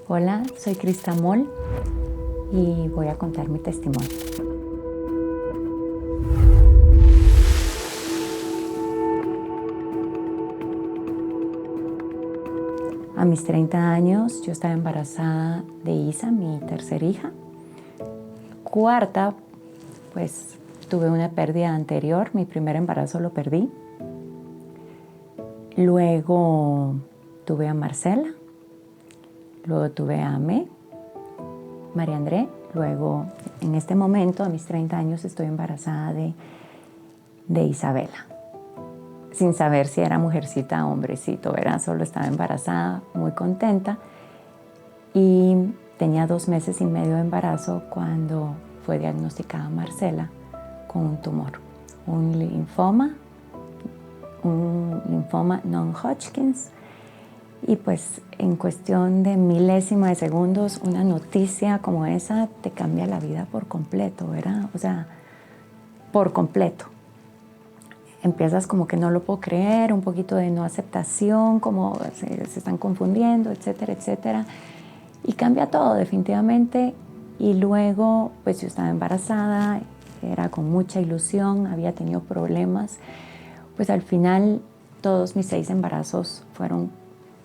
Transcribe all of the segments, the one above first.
Hola, soy Krista Moll y voy a contar mi testimonio. A mis 30 años yo estaba embarazada de Isa, mi tercera hija. Cuarta, pues tuve una pérdida anterior, mi primer embarazo lo perdí. Luego tuve a Marcela, luego tuve a Amé, María André. Luego, en este momento, a mis 30 años, estoy embarazada de Isabela. Sin saber si era mujercita o hombrecito, ¿verdad? Solo estaba embarazada, muy contenta. Y tenía 2 meses y medio de embarazo cuando fue diagnosticada Marcela con un tumor, un linfoma non-Hodgkins. Y pues en cuestión de milésima de segundos, una noticia como esa te cambia la vida por completo, ¿verdad? O sea, por completo. Empiezas como que no lo puedo creer, un poquito de no aceptación, como se están confundiendo, etcétera, etcétera. Y cambia todo definitivamente. Y luego, pues yo estaba embarazada, era con mucha ilusión, había tenido problemas. Pues al final todos mis 6 embarazos fueron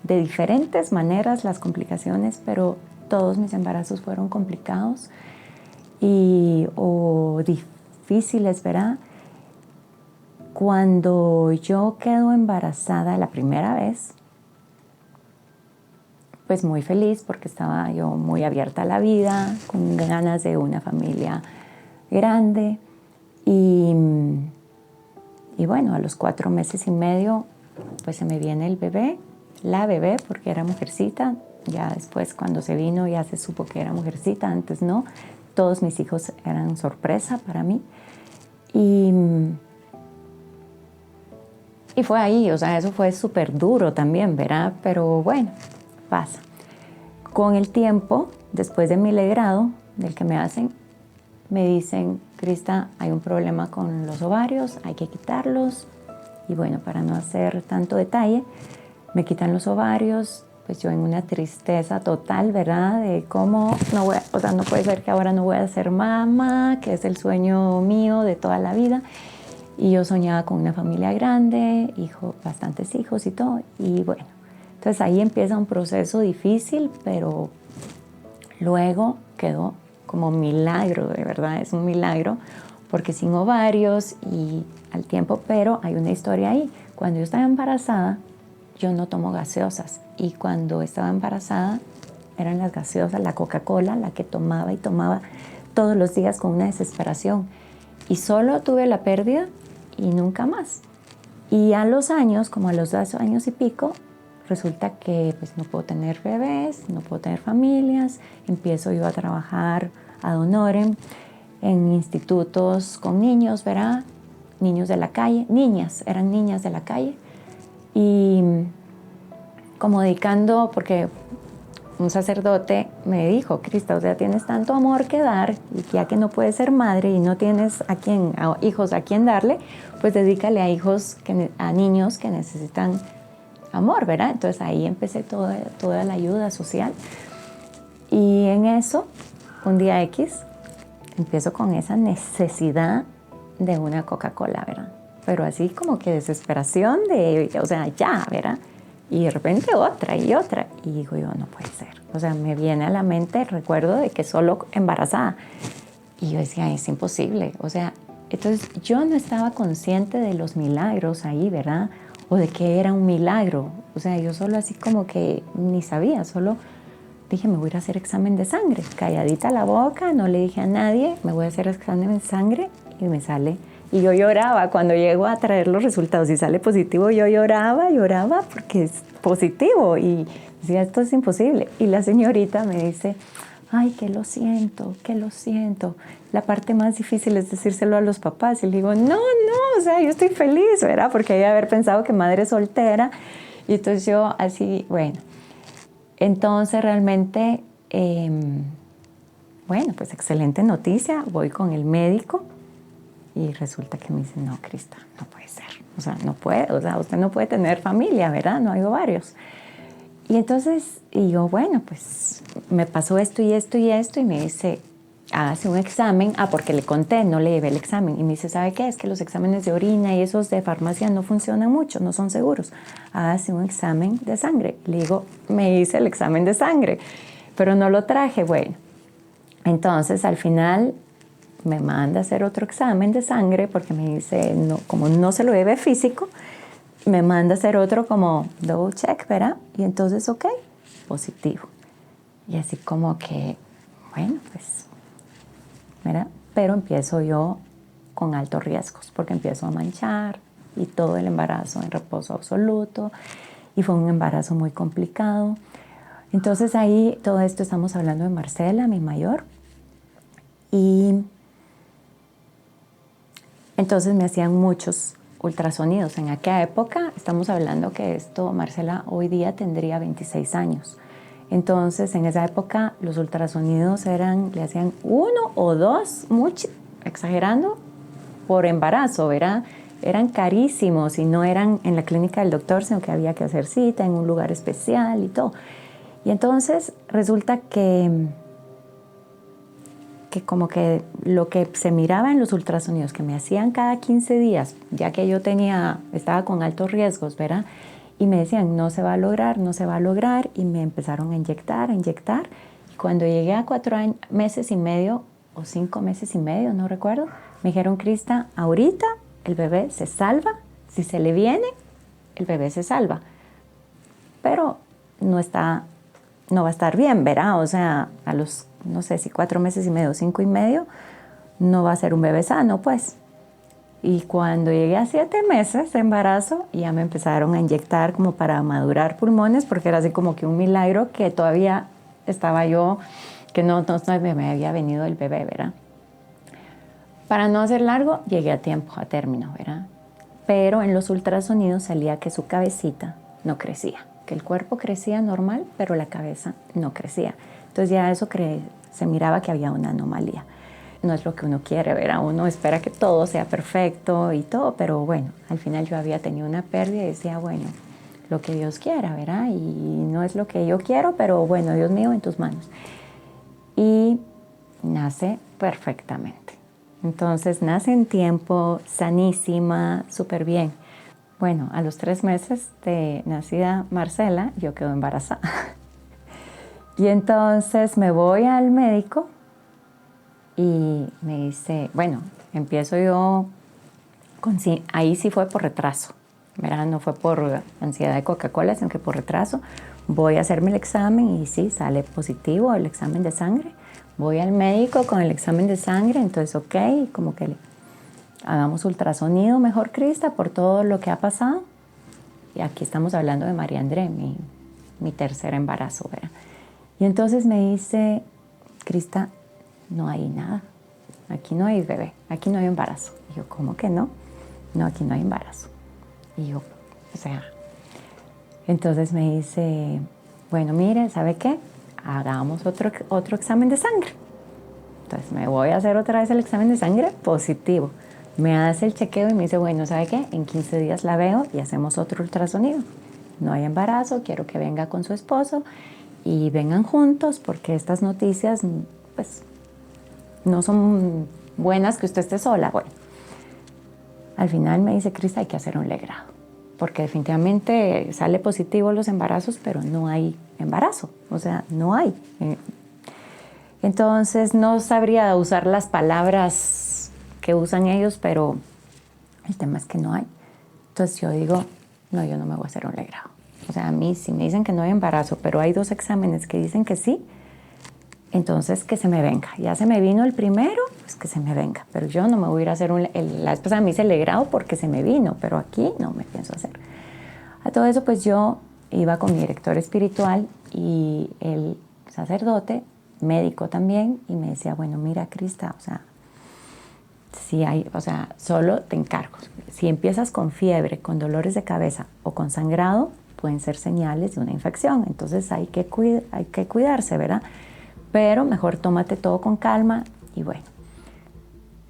de diferentes maneras las complicaciones, pero todos mis embarazos fueron complicados o difíciles, ¿verdad? Cuando yo quedo embarazada la primera vez, pues muy feliz porque estaba yo muy abierta a la vida, con ganas de una familia grande. Y bueno, a los 4 meses y medio, pues se me viene el bebé, la bebé, porque era mujercita. Ya después, cuando se vino, ya se supo que era mujercita, antes no. Todos mis hijos eran sorpresa para mí. Y fue ahí, o sea, eso fue súper duro también, ¿verdad? Pero bueno, pasa. Con el tiempo, después de mi legrado, del que me hacen, me dicen, Krista, hay un problema con los ovarios, hay que quitarlos. Y bueno, para no hacer tanto detalle, me quitan los ovarios, pues yo en una tristeza total, ¿verdad? De cómo, no puede ser que ahora no voy a ser mamá, que es el sueño mío de toda la vida. Y yo soñaba con una familia grande, bastantes hijos y todo. Y bueno, entonces ahí empieza un proceso difícil, pero luego quedó como milagro, de verdad, es un milagro, porque sin ovarios y al tiempo, pero hay una historia ahí. Cuando yo estaba embarazada, yo no tomo gaseosas, y cuando estaba embarazada eran las gaseosas, la Coca-Cola, la que tomaba y tomaba todos los días con una desesperación. Y solo tuve la pérdida y nunca más. Y a los años, como a los 2 años y pico, resulta que pues, no puedo tener bebés, no puedo tener familias. Empiezo yo a trabajar ad honorem en institutos con niños, ¿verdad? Niños de la calle, eran niñas de la calle. Y como dedicando, porque un sacerdote me dijo, Krista, o sea, tienes tanto amor que dar, y ya que no puedes ser madre y no tienes hijos a quien darle, pues dedícale a niños que necesitan amor, ¿verdad? Entonces ahí empecé toda la ayuda social. Y en eso, un día X, empiezo con esa necesidad de una Coca-Cola, ¿verdad? Pero así como que desesperación o sea, ya, ¿verdad? Y de repente otra y otra. Y digo yo, no puede ser. O sea, me viene a la mente el recuerdo de que solo embarazada. Y yo decía, es imposible. O sea, entonces yo no estaba consciente de los milagros ahí, ¿verdad? O de que era un milagro. O sea, yo solo así como que ni sabía, solo dije, me voy a ir a hacer examen de sangre. Calladita la boca, no le dije a nadie, me voy a hacer examen de sangre, y me sale. Y yo lloraba cuando llego a traer los resultados. Si sale positivo, yo lloraba porque es positivo. Y decía, esto es imposible. Y la señorita me dice, ay, que lo siento. La parte más difícil es decírselo a los papás. Y le digo, no, o sea, yo estoy feliz, ¿verdad? Porque ella haber pensado que madre soltera. Y entonces yo así, bueno. Entonces realmente, bueno, pues excelente noticia. Voy con el médico. Y resulta que me dice, no, Krista, no puede ser. O sea, no puede, o sea, usted no puede tener familia, ¿verdad? No hay ovarios. Y entonces, y yo, bueno, pues me pasó esto y esto y esto, y me dice, hágase un examen. Porque le conté, no le llevé el examen. Y me dice, ¿sabe qué? Es que los exámenes de orina y esos de farmacia no funcionan mucho, no son seguros. Hágase un examen de sangre. Le digo, me hice el examen de sangre, pero no lo traje. Bueno, entonces al final me manda a hacer otro examen de sangre porque me dice, no, como no se lo lleve físico, me manda a hacer otro como double check, ¿verdad? Y entonces, ok, positivo. Y así como que, bueno, pues, ¿verdad? Pero empiezo yo con altos riesgos porque empiezo a manchar y todo el embarazo en reposo absoluto. Y fue un embarazo muy complicado. Entonces ahí, todo esto estamos hablando de Marcela, mi mayor. Y entonces me hacían muchos ultrasonidos. En aquella época, estamos hablando que esto, Marcela hoy día tendría 26 años. Entonces, en esa época, los ultrasonidos le hacían 1 o 2, mucho, exagerando, por embarazo, ¿verdad? Eran carísimos y no eran en la clínica del doctor, sino que había que hacer cita en un lugar especial y todo. Y entonces resulta que como que lo que se miraba en los ultrasonidos que me hacían cada 15 días, ya que yo estaba con altos riesgos, ¿verdad? Y me decían, no se va a lograr, no se va a lograr, y me empezaron a inyectar. Y cuando llegué a 4 meses y medio, o 5 meses y medio, no recuerdo, me dijeron, Crista, ahorita el bebé se salva, si se le viene, el bebé se salva. Pero no va a estar bien, ¿verdad? O sea, a los, no sé si 4 meses y medio, 5 y medio, no va a ser un bebé sano, pues. Y cuando llegué a 7 meses de embarazo, ya me empezaron a inyectar como para madurar pulmones, porque era así como que un milagro que todavía estaba yo, que no me había venido el bebé, ¿verdad? Para no hacer largo, llegué a tiempo, a término, ¿verdad? Pero en los ultrasonidos salía que su cabecita no crecía, que el cuerpo crecía normal, pero la cabeza no crecía. Entonces ya eso se miraba que había una anomalía. No es lo que uno quiere, ¿verdad? Uno espera que todo sea perfecto y todo, pero bueno, al final yo había tenido una pérdida y decía, bueno, lo que Dios quiera, ¿verdad? Y no es lo que yo quiero, pero bueno, Dios mío, en tus manos. Y nace perfectamente. Entonces nace en tiempo, sanísima, súper bien. Bueno, a los 3 meses de nacida Marcela, yo quedo embarazada. Y entonces me voy al médico y me dice, bueno, empiezo yo, ahí sí fue por retraso, ¿verdad? No fue por ansiedad de Coca-Cola, sino que por retraso. Voy a hacerme el examen y sí, sale positivo el examen de sangre. Voy al médico con el examen de sangre, entonces ok, como que hagamos ultrasonido mejor, Crista, por todo lo que ha pasado. Y aquí estamos hablando de María André, mi tercer embarazo, ¿verdad? Y entonces me dice, Crista, no hay nada, aquí no hay bebé, aquí no hay embarazo. Y yo, ¿cómo que no? No, aquí no hay embarazo. Y yo, o sea, entonces me dice, bueno, mire, ¿sabe qué? Hagamos otro examen de sangre. Entonces me voy a hacer otra vez el examen de sangre, positivo. Me hace el chequeo y me dice, bueno, ¿sabe qué? En 15 días la veo y hacemos otro ultrasonido. No hay embarazo, quiero que venga con su esposo y vengan juntos porque estas noticias, pues, no son buenas que usted esté sola. Bueno, al final me dice, Crista, hay que hacer un legrado, porque definitivamente sale positivo los embarazos, pero no hay embarazo, o sea, no hay. Entonces no sabría usar las palabras que usan ellos, pero el tema es que no hay. Entonces yo digo, no, yo no me voy a hacer un legrado. O sea, a mí si me dicen que no hay embarazo, pero hay 2 exámenes que dicen que sí, entonces que se me venga. Ya se me vino el primero, pues que se me venga. Pero yo no me voy a ir a hacer la esposa me hice el legrado porque se me vino, pero aquí no me pienso hacer. A todo eso, pues yo iba con mi director espiritual y el sacerdote, médico también, y me decía, bueno, mira, Crista, o sea, si hay, o sea, solo te encargo. Si empiezas con fiebre, con dolores de cabeza o con sangrado, pueden ser señales de una infección. Entonces hay que cuidarse, ¿verdad? Pero mejor tómate todo con calma y bueno.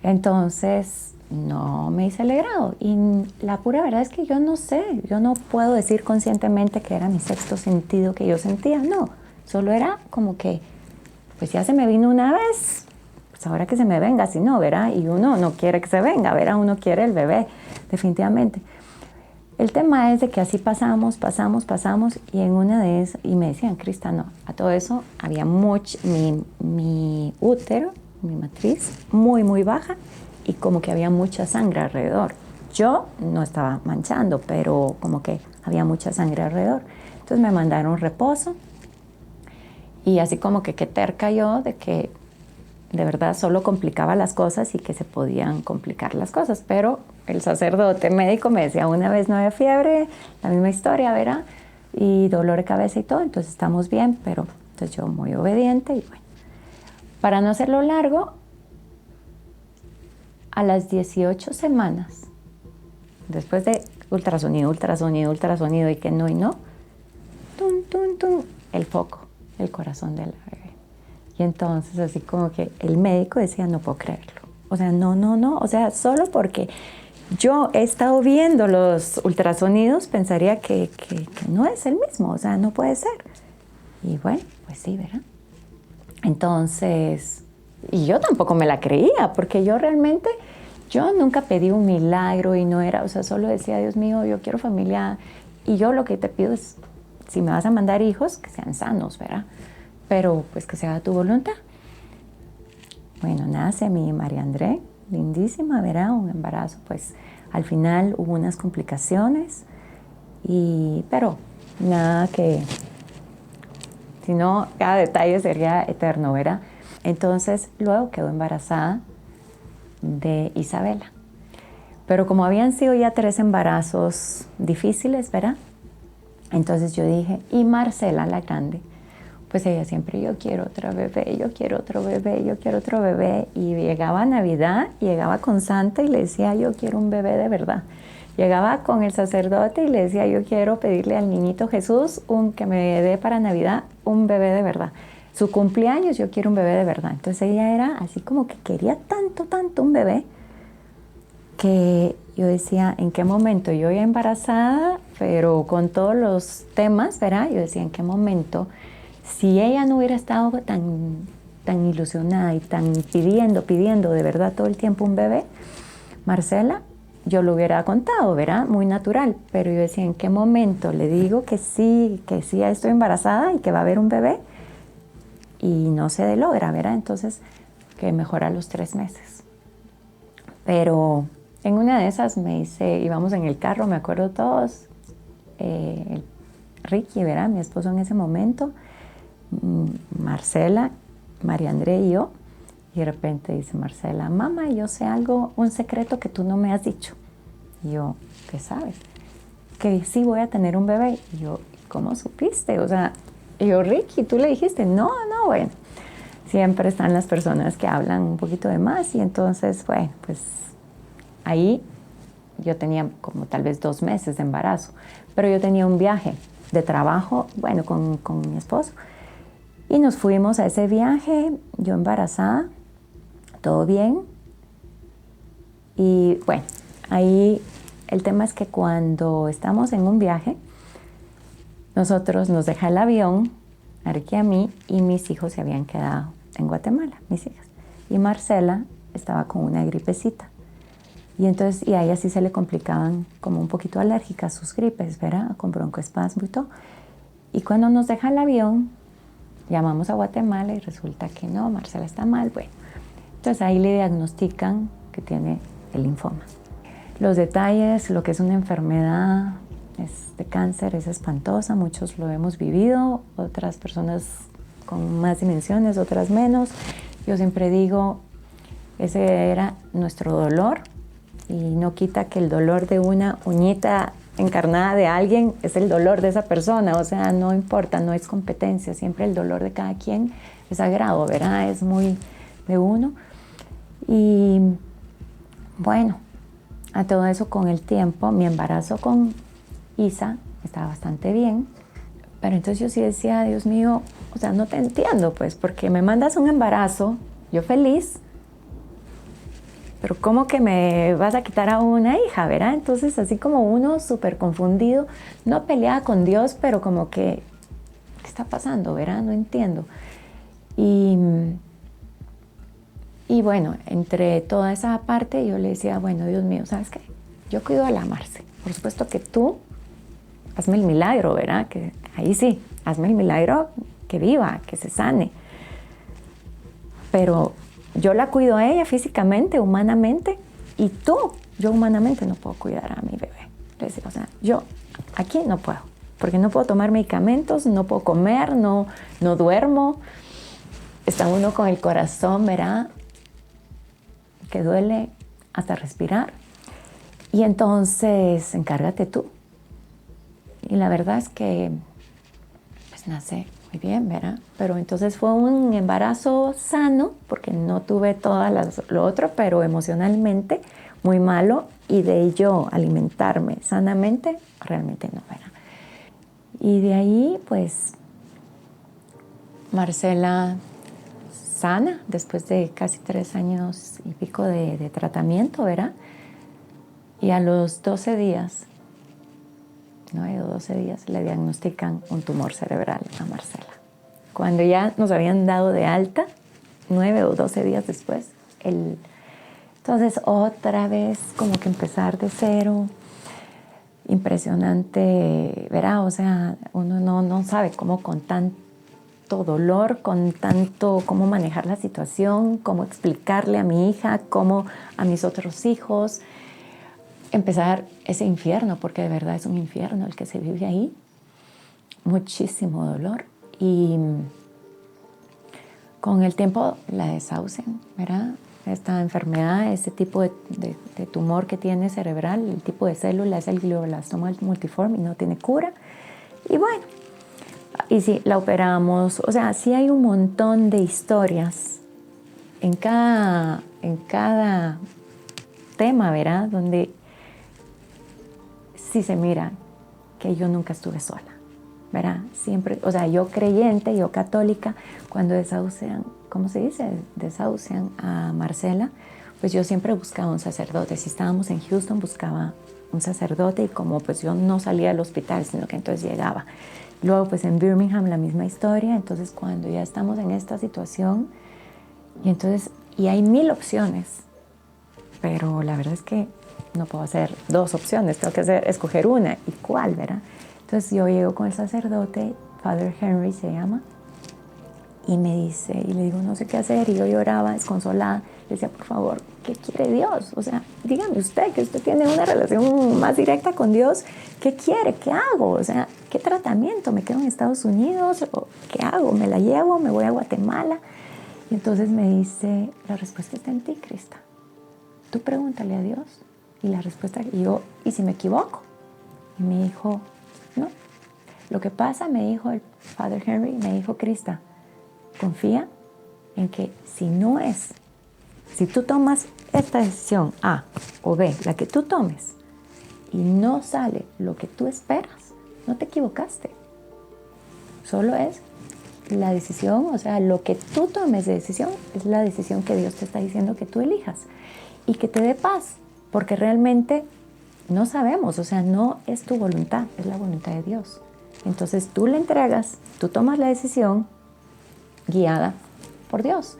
Entonces no me hice el legrado. Y la pura verdad es que yo no sé, yo no puedo decir conscientemente que era mi sexto sentido que yo sentía, no. Solo era como que, pues ya se me vino una vez, pues ahora que se me venga, si no, ¿verdad? Y uno no quiere que se venga, ¿verdad? Uno quiere el bebé, definitivamente. El tema es de que así pasamos, y en una de esas, y me decían, Crista, no, a todo eso había mi útero, mi matriz, muy, muy baja, y como que había mucha sangre alrededor. Yo no estaba manchando, pero como que había mucha sangre alrededor. Entonces me mandaron reposo, y así como que qué terca yo de que de verdad solo complicaba las cosas y que se podían complicar las cosas, pero el sacerdote médico me decía, una vez no había fiebre, la misma historia, ¿verdad? Y dolor de cabeza y todo, entonces estamos bien, pero entonces yo muy obediente y bueno. Para no hacerlo largo, a las 18 semanas, después de ultrasonido y que no y no, tum, tum, tum, el foco, el corazón de la bebé. Y entonces así como que el médico decía, no puedo creerlo. O sea, no, o sea, solo porque yo he estado viendo los ultrasonidos, pensaría que no es el mismo, o sea, no puede ser. Y bueno, pues sí, ¿verdad? Entonces, y yo tampoco me la creía, porque yo realmente, yo nunca pedí un milagro y no era, o sea, solo decía, Dios mío, yo quiero familia, y yo lo que te pido es, si me vas a mandar hijos, que sean sanos, ¿verdad? Pero pues que sea tu voluntad. Bueno, nace mi María André, lindísima, ¿verdad? Un embarazo, pues al final hubo unas complicaciones, pero nada que, si no, cada detalle sería eterno, ¿verdad? Entonces luego quedó embarazada de Isabela. Pero como habían sido ya 3 embarazos difíciles, ¿verdad? Entonces yo dije, y Marcela, la grande, pues ella siempre, yo quiero otro bebé, yo quiero otro bebé, yo quiero otro bebé. Y llegaba Navidad, llegaba con Santa y le decía, yo quiero un bebé de verdad. Llegaba con el sacerdote y le decía, yo quiero pedirle al niñito Jesús que me dé para Navidad un bebé de verdad. Su cumpleaños, yo quiero un bebé de verdad. Entonces ella era así como que quería tanto un bebé, que yo decía, ¿en qué momento? Yo ya embarazada, pero con todos los temas, ¿verdad? Yo decía, ¿en qué momento? Si ella no hubiera estado tan ilusionada y tan pidiendo de verdad todo el tiempo un bebé, Marcela, yo lo hubiera contado, ¿verdad? Muy natural. Pero yo decía, ¿en qué momento le digo que sí ya estoy embarazada y que va a haber un bebé? Y no se logra, ¿verdad? Entonces, que mejor a los 3 meses. Pero en una de esas íbamos en el carro, me acuerdo todos, Ricky, ¿verdad? Mi esposo en ese momento, Marcela, María André y yo, y de repente dice Marcela, mamá, yo sé algo, un secreto que tú no me has dicho. Y yo, ¿qué sabes? Que sí voy a tener un bebé. Y yo, ¿cómo supiste? O sea, y yo, Ricky, ¿tú le dijiste? No, bueno. Siempre están las personas que hablan un poquito de más y entonces, bueno, pues ahí yo tenía como tal vez 2 meses de embarazo, pero yo tenía un viaje de trabajo, bueno, con mi esposo. Y nos fuimos a ese viaje, yo embarazada, todo bien. Y bueno, ahí el tema es que cuando estamos en un viaje, nosotros nos deja el avión, a Ricky y a mí, y mis hijos se habían quedado en Guatemala, mis hijas. Y Marcela estaba con una gripecita. Y entonces, y a ella sí se le complicaban como un poquito alérgicas sus gripes, ¿verdad? Con broncoespasmo y todo. Y cuando nos deja el avión, llamamos a Guatemala y resulta que no, Marcela está mal. Bueno, entonces ahí le diagnostican que tiene el linfoma. Los detalles, lo que es una enfermedad de cáncer es espantosa, muchos lo hemos vivido, otras personas con más dimensiones, otras menos. Yo siempre digo, ese era nuestro dolor y no quita que el dolor de una uñita encarnada de alguien es el dolor de esa persona, o sea, no importa, no es competencia, siempre el dolor de cada quien es sagrado, ¿verdad? Es muy de uno. Y bueno, a todo eso con el tiempo, mi embarazo con Isa estaba bastante bien, pero entonces yo sí decía, Dios mío, o sea, no te entiendo, pues, porque me mandas un embarazo, yo feliz, pero ¿cómo que me vas a quitar a una hija, verdad? Entonces, así como uno súper confundido, no peleaba con Dios, pero como que, ¿qué está pasando, verdad? No entiendo. Y bueno, entre toda esa parte yo le decía, bueno, Dios mío, ¿sabes qué? Yo cuido a la Marce. Por supuesto que tú, hazme el milagro, ¿verdad? Que ahí sí, hazme el milagro, que viva, que se sane. Pero yo la cuido a ella físicamente, humanamente, y tú, yo humanamente no puedo cuidar a mi bebé. Le decía, o sea, yo aquí no puedo, porque no puedo tomar medicamentos, no puedo comer, no duermo. Está uno con el corazón, ¿verdad? Que duele hasta respirar. Y entonces, encárgate tú. Y la verdad es que, pues nace muy bien, ¿verdad? Pero entonces fue un embarazo sano, porque no tuve todo lo otro, pero emocionalmente muy malo. Y de yo alimentarme sanamente, realmente no, ¿verdad? Y de ahí, pues, Marcela sana, después de casi 3 años y pico de tratamiento, ¿verdad? Y a los 12 días, 9 o 12 días, le diagnostican un tumor cerebral a Marcela. Cuando ya nos habían dado de alta, 9 o 12 días después, entonces otra vez como que empezar de cero, impresionante, ¿verdad? O sea, uno no sabe cómo con tanto dolor, con tanto cómo manejar la situación, cómo explicarle a mi hija, cómo a mis otros hijos, empezar ese infierno, porque de verdad es un infierno el que se vive ahí, muchísimo dolor. Y con el tiempo la desahucian, ¿verdad? Esta enfermedad, ese tipo de tumor que tiene cerebral, el tipo de célula es el glioblastoma multiforme y no tiene cura. Y bueno, y sí, la operamos. O sea, sí hay un montón de historias en cada tema, ¿verdad? Donde sí se mira que yo nunca estuve sola, ¿verdad? Siempre, o sea, yo creyente, yo católica, cuando desahucian, ¿cómo se dice? Desahucian a Marcela, pues yo siempre buscaba un sacerdote. Si estábamos en Houston, buscaba un sacerdote y como pues yo no salía del hospital, sino que entonces llegaba. Luego pues en Birmingham la misma historia, entonces cuando ya estamos en esta situación, y hay 1000 opciones, pero la verdad es que no puedo hacer 2 opciones, tengo que escoger una. ¿Y cuál, verdad? Entonces yo llego con el sacerdote, Father Henry se llama, y me dice, y le digo, no sé qué hacer, y yo lloraba desconsolada. Le decía, por favor, ¿qué quiere Dios? O sea, dígame usted, que usted tiene una relación más directa con Dios, ¿qué quiere? ¿Qué hago? O sea, ¿qué tratamiento? ¿Me quedo en Estados Unidos? ¿O qué hago? ¿Me la llevo? ¿Me voy a Guatemala? Y entonces me dice, la respuesta está en ti, Krista. Tú pregúntale a Dios. Y la respuesta, ¿y si me equivoco? Y me dijo, no. Lo que pasa, me dijo el Father Henry, me dijo, Krista, confía en que si tú tomas esta decisión A o B, la que tú tomes, y no sale lo que tú esperas, no te equivocaste. Solo es la decisión, o sea, lo que tú tomes de decisión es la decisión que Dios te está diciendo que tú elijas y que te dé paz, porque realmente no sabemos, o sea, no es tu voluntad, es la voluntad de Dios. Entonces tú le entregas, tú tomas la decisión guiada por Dios.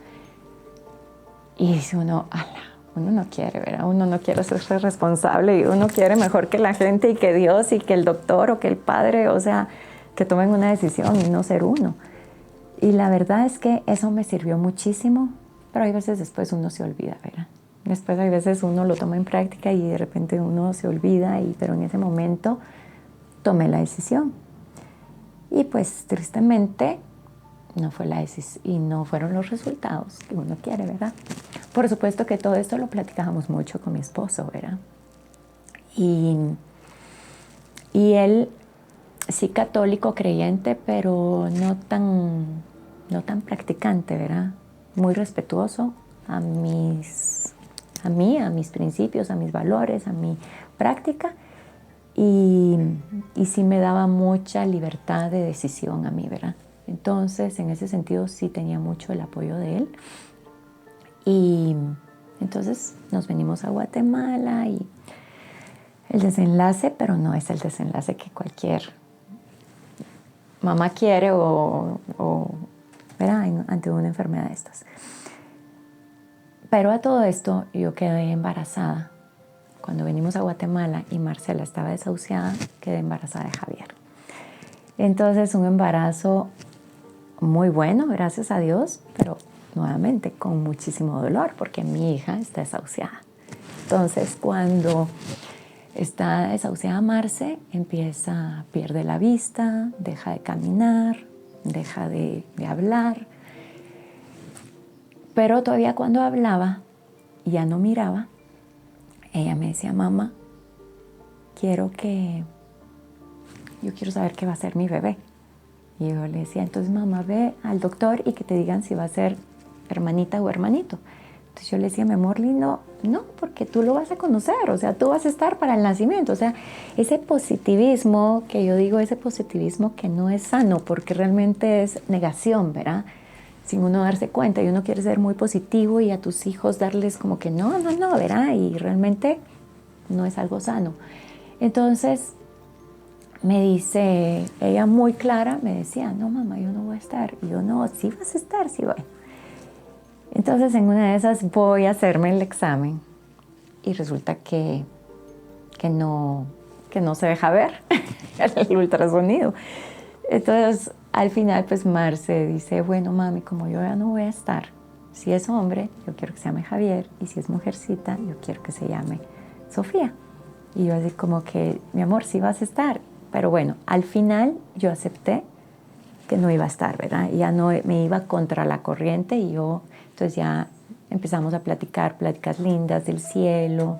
Y dice uno, uno no quiere, ¿verdad? Uno no quiere ser responsable y uno quiere mejor que la gente y que Dios y que el doctor o que el padre, o sea, que tomen una decisión y no ser uno. Y la verdad es que eso me sirvió muchísimo, pero hay veces después uno se olvida, ¿verdad? Después hay veces uno lo toma en práctica y de repente uno se olvida, pero en ese momento tomé la decisión. Y pues tristemente no fue la decisión y no fueron los resultados que uno quiere, ¿verdad? Por supuesto que todo esto lo platicábamos mucho con mi esposo, ¿verdad? Y él sí católico, creyente, pero no tan practicante, ¿verdad? Muy respetuoso a mis principios, a mis valores, a mi práctica. Y sí me daba mucha libertad de decisión a mí, ¿verdad? Entonces, en ese sentido, sí tenía mucho el apoyo de él. Y Entonces nos venimos a Guatemala y el desenlace, pero no es el desenlace que cualquier mamá quiere ¿verdad? Ante una enfermedad de estas. Pero a todo esto yo quedé embarazada. Cuando venimos a Guatemala y Marcela estaba desahuciada, quedé embarazada de Javier. Entonces un embarazo muy bueno, gracias a Dios, pero nuevamente con muchísimo dolor porque mi hija está desahuciada. Entonces cuando está desahuciada Marce, pierde la vista, deja de caminar, deja de hablar. Pero todavía cuando hablaba y ya no miraba, ella me decía, mamá, yo quiero saber qué va a ser mi bebé. Y yo le decía, entonces mamá, ve al doctor y que te digan si va a ser hermanita o hermanito. Entonces yo le decía, mi amor lindo, no, porque tú lo vas a conocer, o sea, tú vas a estar para el nacimiento. O sea, ese positivismo que yo digo, ese positivismo que no es sano, porque realmente es negación, ¿verdad? Sin uno darse cuenta, y uno quiere ser muy positivo y a tus hijos darles como que no, ¿verdad? Y realmente no es algo sano. Entonces me dice, ella muy clara, me decía, no mamá, yo no voy a estar. Y yo, no, sí vas a estar, sí voy. Entonces en una de esas voy a hacerme el examen y resulta que no se deja ver el ultrasonido. Entonces al final pues Marce dice, bueno mami, como yo ya no voy a estar, si es hombre, yo quiero que se llame Javier, y si es mujercita, yo quiero que se llame Sofía. Y yo así como que, mi amor, sí vas a estar. Pero bueno, al final yo acepté que no iba a estar, ¿verdad? Ya no me iba contra la corriente y entonces ya empezamos a platicar pláticas lindas del cielo,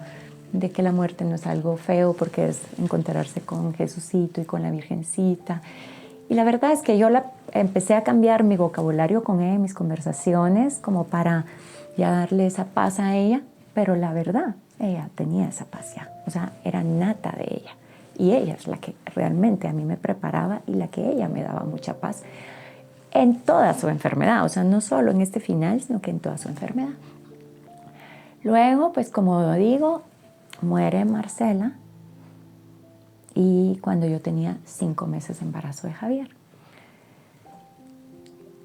de que la muerte no es algo feo porque es encontrarse con Jesucito y con la Virgencita. Y la verdad es que yo empecé a cambiar mi vocabulario con ella, mis conversaciones, como para ya darle esa paz a ella, pero la verdad, ella tenía esa paz ya, o sea, era nata de ella. Y ella es la que realmente a mí me preparaba y la que ella me daba mucha paz en toda su enfermedad, o sea, no solo en este final, sino que en toda su enfermedad. Luego, pues como digo, muere Marcela y cuando yo tenía 5 meses de embarazo de Javier.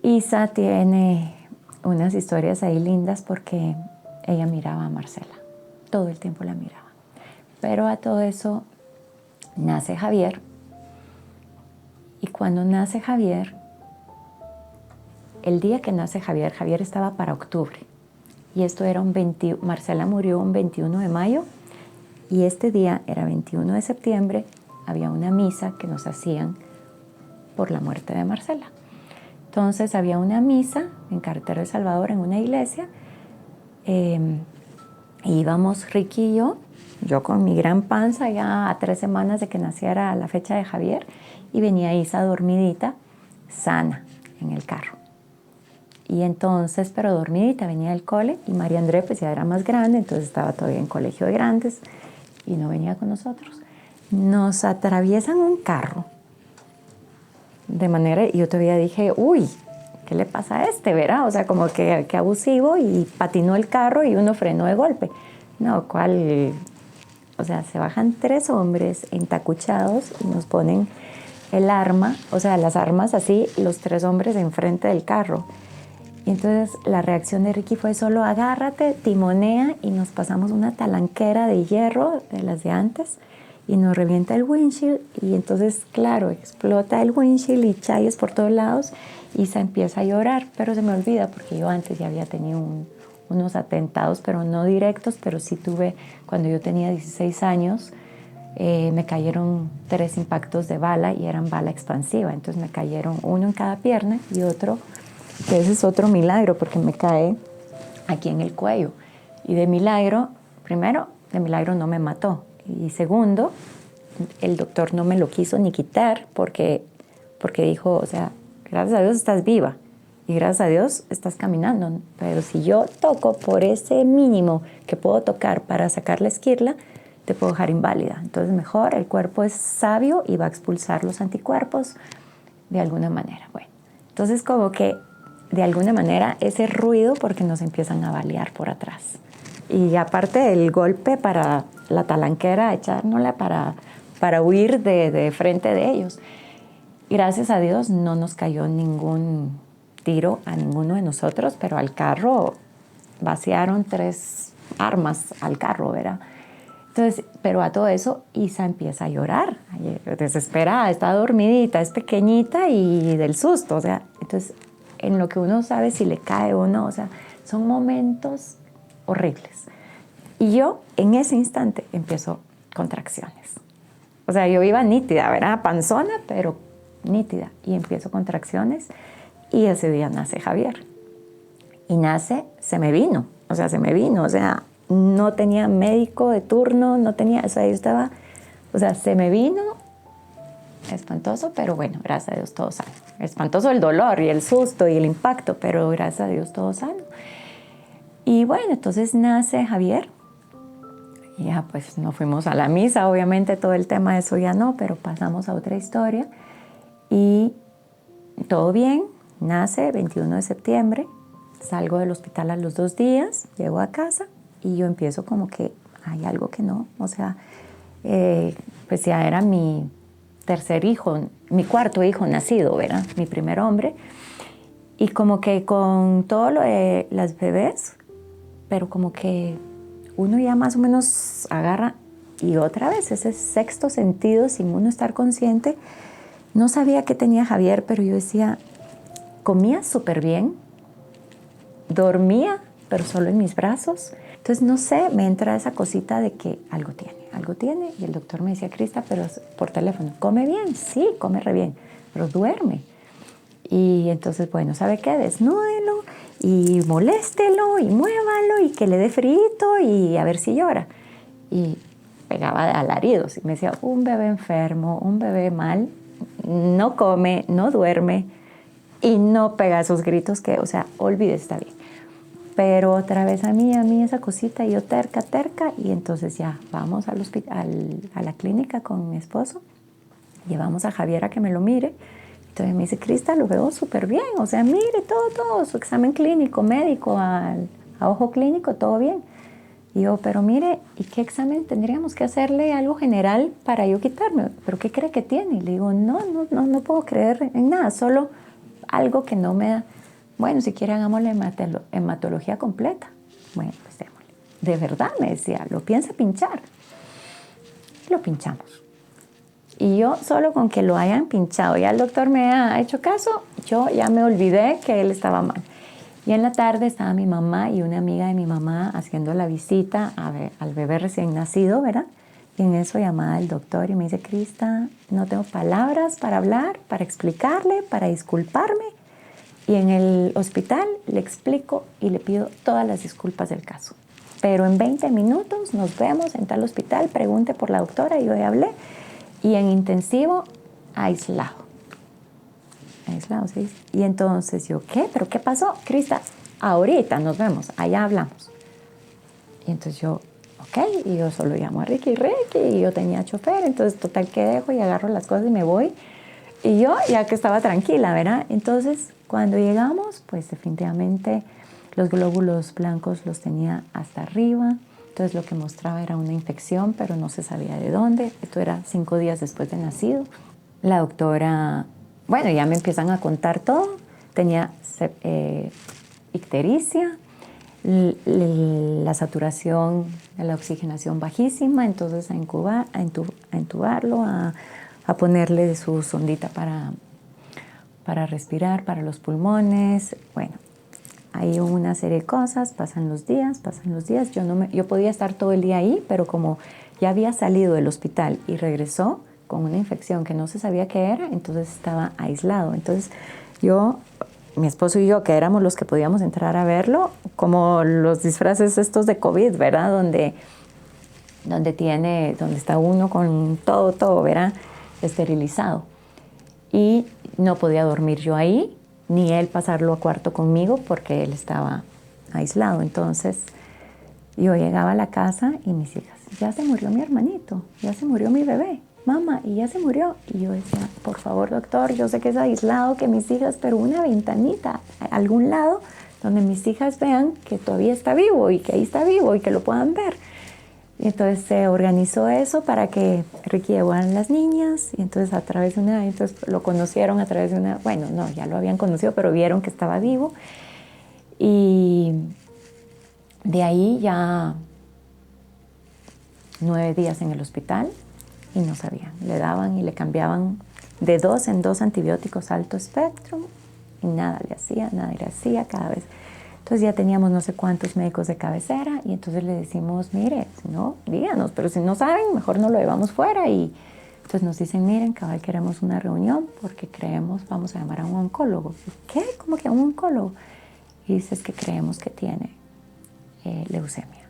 Isa tiene unas historias ahí lindas porque ella miraba a Marcela, todo el tiempo la miraba. Pero a todo eso nace Javier y cuando nace Javier, el día que nace Javier, Javier estaba para octubre y esto era Marcela murió un 21 de mayo y este día era 21 de septiembre, había una misa que nos hacían por la muerte de Marcela. Entonces había una misa en Carretera del Salvador en una iglesia, íbamos Ricky y yo con mi gran panza ya a 3 semanas de que naciera la fecha de Javier y venía Isa dormidita, sana en el carro. Y entonces, pero dormidita, venía del cole y María André pues ya era más grande, entonces estaba todavía en colegio de grandes y no venía con nosotros. Nos atraviesan un carro de manera, y yo todavía dije, uy, ¿qué le pasa a este, verdad? O sea, como que abusivo y patinó el carro y uno frenó de golpe. No, ¿cuál? O sea, se bajan 3 hombres entacuchados y nos ponen el arma, o sea, las armas así, los 3 hombres enfrente del carro. Y entonces la reacción de Ricky fue solo agárrate, timonea y nos pasamos una talanquera de hierro de las de antes y nos revienta el windshield y entonces, claro, explota el windshield y chayes por todos lados y Isa empieza a llorar, pero se me olvida porque yo antes ya había tenido unos atentados, pero no directos, pero sí tuve, cuando yo tenía 16 años, me cayeron 3 impactos de bala y eran bala expansiva, entonces me cayeron uno en cada pierna y otro, que ese es otro milagro porque me cae aquí en el cuello y de milagro, primero, de milagro no me mató y segundo, el doctor no me lo quiso ni quitar porque dijo, o sea, gracias a Dios estás viva y gracias a Dios estás caminando, pero si yo toco por ese mínimo que puedo tocar para sacar la esquirla, te puedo dejar inválida. Entonces mejor, el cuerpo es sabio y va a expulsar los anticuerpos de alguna manera. Bueno, entonces como que de alguna manera ese ruido porque nos empiezan a balear por atrás. Y aparte del golpe para la talanquera, echárnosla para huir de frente de ellos. Gracias a Dios no nos cayó ningún tiro a ninguno de nosotros, pero al carro vaciaron 3 armas al carro, ¿verdad? Entonces, pero a todo eso, Isa empieza a llorar, desesperada, está dormidita, es pequeñita y del susto, o sea, entonces, en lo que uno sabe si le cae o no, o sea, son momentos horribles. Y yo, en ese instante, empiezo contracciones. O sea, yo iba nítida, ¿verdad? Panzona, pero nítida. Y empiezo contracciones y ese día nace Javier. Y nace, se me vino, o sea, no tenía médico de turno, no tenía, o sea, yo estaba, o sea, se me vino, espantoso, pero bueno, gracias a Dios todo sano. Espantoso el dolor y el susto y el impacto, pero gracias a Dios todo sano. Y bueno, entonces nace Javier. Y ya pues nos fuimos a la misa, obviamente todo el tema de eso ya no, pero pasamos a otra historia. Y todo bien, nace 21 de septiembre, salgo del hospital a los 2 días, llego a casa y yo empiezo como que hay algo que no, o sea, pues ya era mi 3er hijo, mi 4.º hijo nacido, ¿verdad? Mi primer hombre. Y como que con todo lo de las bebés, pero como que uno ya más o menos agarra y otra vez ese 6º sentido sin uno estar consciente. No sabía qué tenía Javier, pero yo decía, comía súper bien, dormía, pero solo en mis brazos. Entonces, no sé, me entra esa cosita de que algo tiene. Y el doctor me decía, Crista, pero por teléfono, ¿come bien? Sí, come re bien, pero duerme. Y entonces, bueno, ¿sabe qué? Desnúdelo y moléstelo y muévalo y que le dé frito y a ver si llora. Y pegaba alaridos y me decía, un bebé enfermo, un bebé mal, no come, no duerme y no pega esos gritos que, o sea, olvide, está bien. Pero otra vez a mí esa cosita, y yo terca, y entonces ya vamos al hospital, a la clínica con mi esposo, llevamos a Javier a que me lo mire. Entonces me dice, Crista, lo veo súper bien, o sea, mire, todo, su examen clínico, médico, a ojo clínico, todo bien. Y yo, pero mire, ¿y qué examen tendríamos que hacerle algo general para yo quitarme? ¿Pero qué cree que tiene? Y le digo, no puedo creer en nada, solo algo que no me da. Bueno, si quiere hagámosle hematología completa. Bueno, pues démosle. De verdad, me decía, ¿lo piensa pinchar? Lo pinchamos. Y yo solo con que lo hayan pinchado, ya el doctor me ha hecho caso, yo ya me olvidé que él estaba mal. Y en la tarde estaba mi mamá y una amiga de mi mamá haciendo la visita al bebé recién nacido, ¿verdad? Y en eso llamaba el doctor y me dice, Crista, no tengo palabras para hablar, para explicarle, para disculparme. Y en el hospital le explico y le pido todas las disculpas del caso. Pero en 20 minutos nos vemos en tal hospital, pregunte por la doctora, y yo ya hablé. Y en intensivo, aislado, ¿sí? Y entonces yo, ¿qué? ¿Pero qué pasó? Crista, ahorita nos vemos, allá hablamos. Y entonces yo, ok, y yo solo llamo a Ricky, y yo tenía chofer, entonces total que dejo y agarro las cosas y me voy. Y yo ya que estaba tranquila, ¿verdad? Entonces, cuando llegamos, pues definitivamente los glóbulos blancos los tenía hasta arriba. Entonces lo que mostraba era una infección, pero no se sabía de dónde. Esto era 5 días después de nacido. La doctora, bueno, ya me empiezan a contar todo. Tenía ictericia, la saturación, la oxigenación bajísima, entonces a intubarlo, a ponerle su sondita para respirar, para los pulmones. Bueno, hay una serie de cosas, pasan los días. Yo podía estar todo el día ahí, pero como ya había salido del hospital y regresó con una infección que no se sabía qué era, entonces estaba aislado. Entonces yo, mi esposo y yo, que éramos los que podíamos entrar a verlo, como los disfraces estos de COVID, ¿verdad? Donde está uno con todo, ¿verdad? Esterilizado. Y no podía dormir yo ahí, ni él pasarlo a cuarto conmigo porque él estaba aislado. Entonces yo llegaba a la casa y mis hijas, ya se murió mi hermanito, ya se murió mi bebé, mamá, y ya se murió. Y yo decía, por favor, doctor, yo sé que es aislado, que mis hijas, pero una ventanita a algún lado donde mis hijas vean que todavía está vivo y que ahí está vivo y que lo puedan ver. Y entonces se organizó eso para que Ricky llevó a las niñas y entonces entonces lo conocieron a través de una, bueno, no, ya lo habían conocido, pero vieron que estaba vivo. Y de ahí ya 9 días en el hospital y no sabían. Le daban y le cambiaban de 2 en 2 antibióticos alto espectro y nada le hacía cada vez. Entonces ya teníamos no sé cuántos médicos de cabecera y entonces le decimos, mire, si no, díganos, pero si no saben, mejor no lo llevamos fuera. Y entonces nos dicen, miren, cabal, queremos una reunión porque creemos, vamos a llamar a un oncólogo. ¿Qué? ¿Cómo que a un oncólogo? Y dices que creemos que tiene leucemia.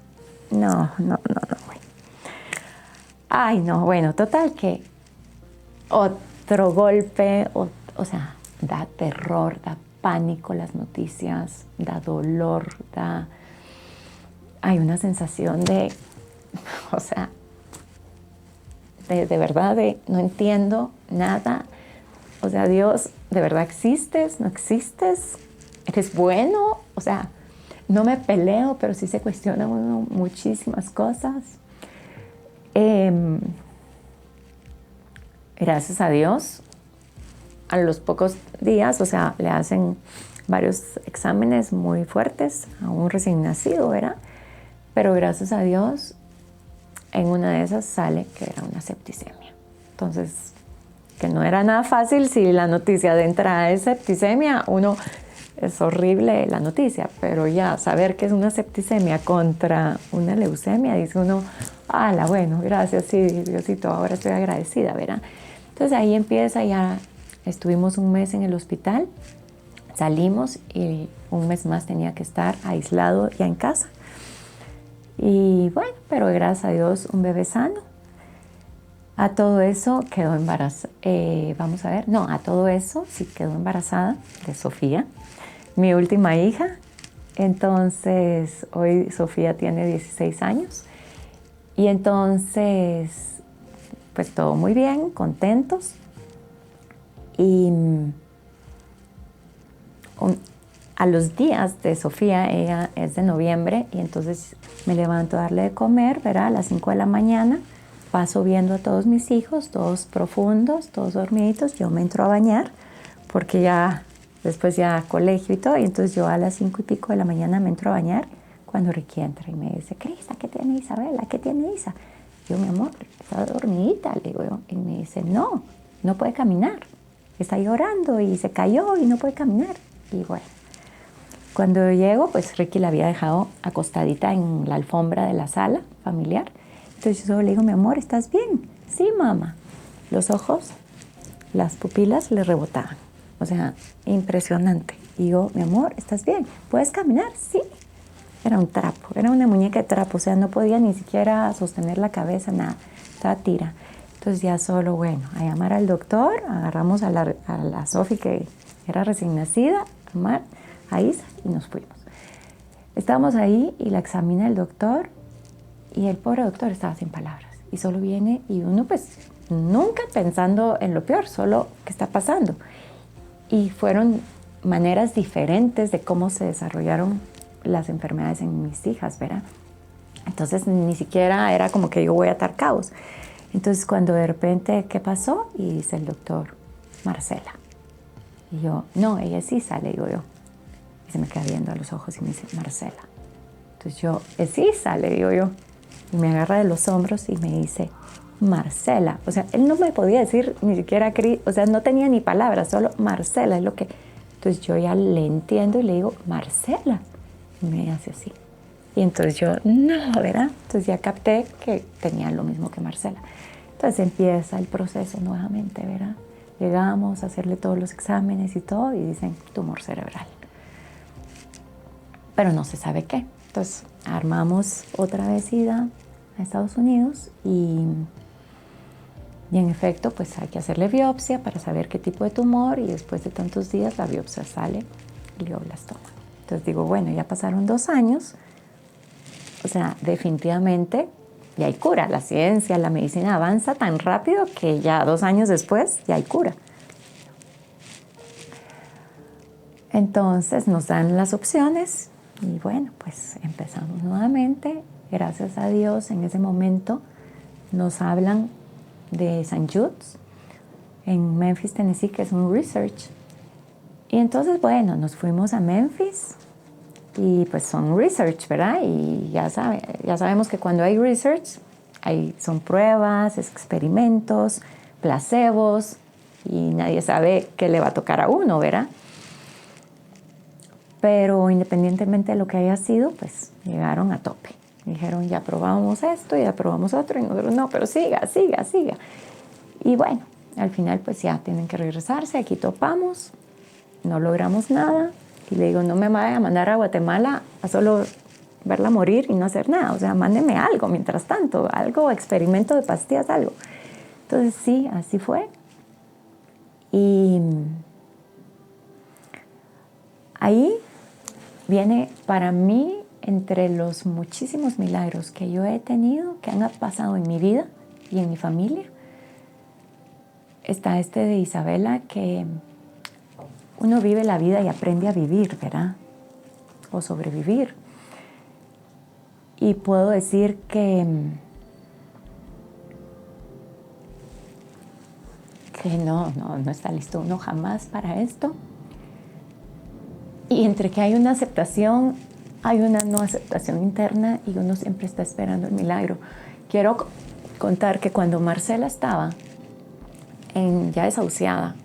No, güey. Ay, no, bueno, total que otro golpe, o sea, da terror, da pánico las noticias, da dolor, hay una sensación de, o sea, de verdad, no entiendo nada. O sea, Dios, ¿de verdad existes? ¿No existes? ¿Eres bueno? O sea, no me peleo, pero sí se cuestionan uno muchísimas cosas. Gracias a Dios, a los pocos días, o sea, le hacen varios exámenes muy fuertes a un recién nacido, ¿verdad? Pero gracias a Dios, en una de esas sale que era una septicemia. Entonces, que no era nada fácil si la noticia de entrada es septicemia, es horrible la noticia, pero ya saber que es una septicemia contra una leucemia, dice uno, bueno, gracias, sí, Diosito, ahora estoy agradecida, ¿verdad? Entonces ahí empieza, ya estuvimos un mes en el hospital, salimos y un mes más tenía que estar aislado ya en casa. Y bueno, pero gracias a Dios un bebé sano. A todo eso quedó embarazada, a todo eso sí quedó embarazada de Sofía, mi última hija. Entonces hoy Sofía tiene 16 años y entonces pues todo muy bien, contentos. Y a los días de Sofía, ella es de noviembre, y entonces me levanto a darle de comer, ¿verdad? A las 5 de la mañana, paso viendo a todos mis hijos, todos profundos, todos dormiditos, yo me entro a bañar, porque ya después ya colegio y todo, y entonces yo a las 5 y pico de la mañana me entro a bañar, cuando Ricky entra y me dice, Crista, ¿qué tiene Isabela? ¿Qué tiene Isa? Yo, mi amor, está dormidita, le digo yo, y me dice, no puede caminar, está llorando y se cayó y no puede caminar. Y bueno, cuando llego, pues Ricky la había dejado acostadita en la alfombra de la sala familiar. Entonces yo solo le digo, mi amor, ¿estás bien? Sí, mamá. Los ojos, las pupilas le rebotaban. O sea, impresionante. Y yo, mi amor, ¿estás bien? ¿Puedes caminar? Sí. Era un trapo, era una muñeca de trapo. O sea, no podía ni siquiera sostener la cabeza, nada. Estaba tira. Entonces ya solo, bueno, a llamar al doctor, agarramos a la Sofi, que era recién nacida, a Isa, y nos fuimos. Estábamos ahí y la examina el doctor, y el pobre doctor estaba sin palabras. Y solo viene, y uno pues nunca pensando en lo peor, solo qué está pasando. Y fueron maneras diferentes de cómo se desarrollaron las enfermedades en mis hijas, ¿verdad? Entonces ni siquiera era como que yo voy a atar cabos. Entonces cuando de repente, ¿qué pasó? Y dice el doctor, Marcela. Y yo, no, ella es Isa, le digo yo. Y se me queda viendo a los ojos y me dice, Marcela. Entonces yo, es Isa, le digo yo. Y me agarra de los hombros y me dice, Marcela. O sea, él no me podía decir ni siquiera, o sea, no tenía ni palabras, solo Marcela es lo que... Entonces yo ya le entiendo y le digo, Marcela. Y me hace así. Y entonces yo, no, ¿verdad? Entonces ya capté que tenía lo mismo que Marcela. Entonces empieza el proceso nuevamente, ¿verdad? Llegamos a hacerle todos los exámenes y todo y dicen tumor cerebral. Pero no se sabe qué. Entonces armamos otra vez ida a Estados Unidos y en efecto pues hay que hacerle biopsia para saber qué tipo de tumor, y después de tantos días la biopsia sale glioblastoma. Entonces digo, bueno, ya pasaron 2 años, o sea, definitivamente ya hay cura. La ciencia, la medicina avanza tan rápido que ya 2 años después ya hay cura. Entonces nos dan las opciones y bueno, pues empezamos nuevamente. Gracias a Dios, en ese momento nos hablan de St. Jude's en Memphis, Tennessee, que es un research. Y entonces, bueno, nos fuimos a Memphis y pues son research, ¿verdad? Y ya sabemos que cuando hay research, son pruebas, experimentos, placebos y nadie sabe qué le va a tocar a uno, ¿verdad? Pero independientemente de lo que haya sido, pues llegaron a tope. Dijeron, ya probamos esto, ya probamos otro, y nosotros, no, pero siga. Y bueno, al final pues ya tienen que regresarse, aquí topamos, no logramos nada. Y le digo, no me vaya a mandar a Guatemala a solo verla morir y no hacer nada. O sea, mándeme algo mientras tanto, algo, experimento de pastillas, algo. Entonces sí, así fue. Y ahí viene para mí, entre los muchísimos milagros que yo he tenido, que han pasado en mi vida y en mi familia, está este de Isabela, que uno vive la vida y aprende a vivir, ¿verdad? O sobrevivir. Y puedo decir que no está listo uno jamás para esto. Y entre que hay una aceptación, hay una no aceptación interna y uno siempre está esperando el milagro. Quiero contar que cuando Marcela estaba ya desahuciada,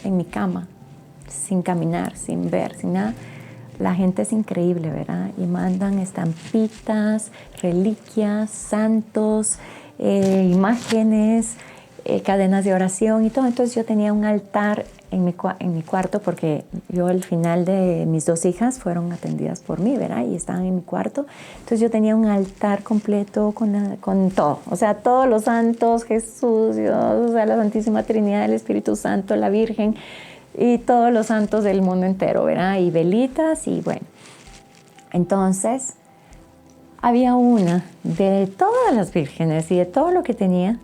en mi cama, sin caminar, sin ver, sin nada, la gente es increíble, ¿verdad? Y mandan estampitas, reliquias, santos, imágenes, cadenas de oración y todo. Entonces yo tenía un altar en mi cuarto, porque yo al final de mis 2 hijas fueron atendidas por mí, ¿verdad? Y estaban en mi cuarto. Entonces yo tenía un altar completo con todo. O sea, todos los santos, Jesús, Dios, o sea, la Santísima Trinidad, el Espíritu Santo, la Virgen y todos los santos del mundo entero, ¿verdad? Y velitas y bueno. Entonces, había una de todas las vírgenes y de todo lo que tenía,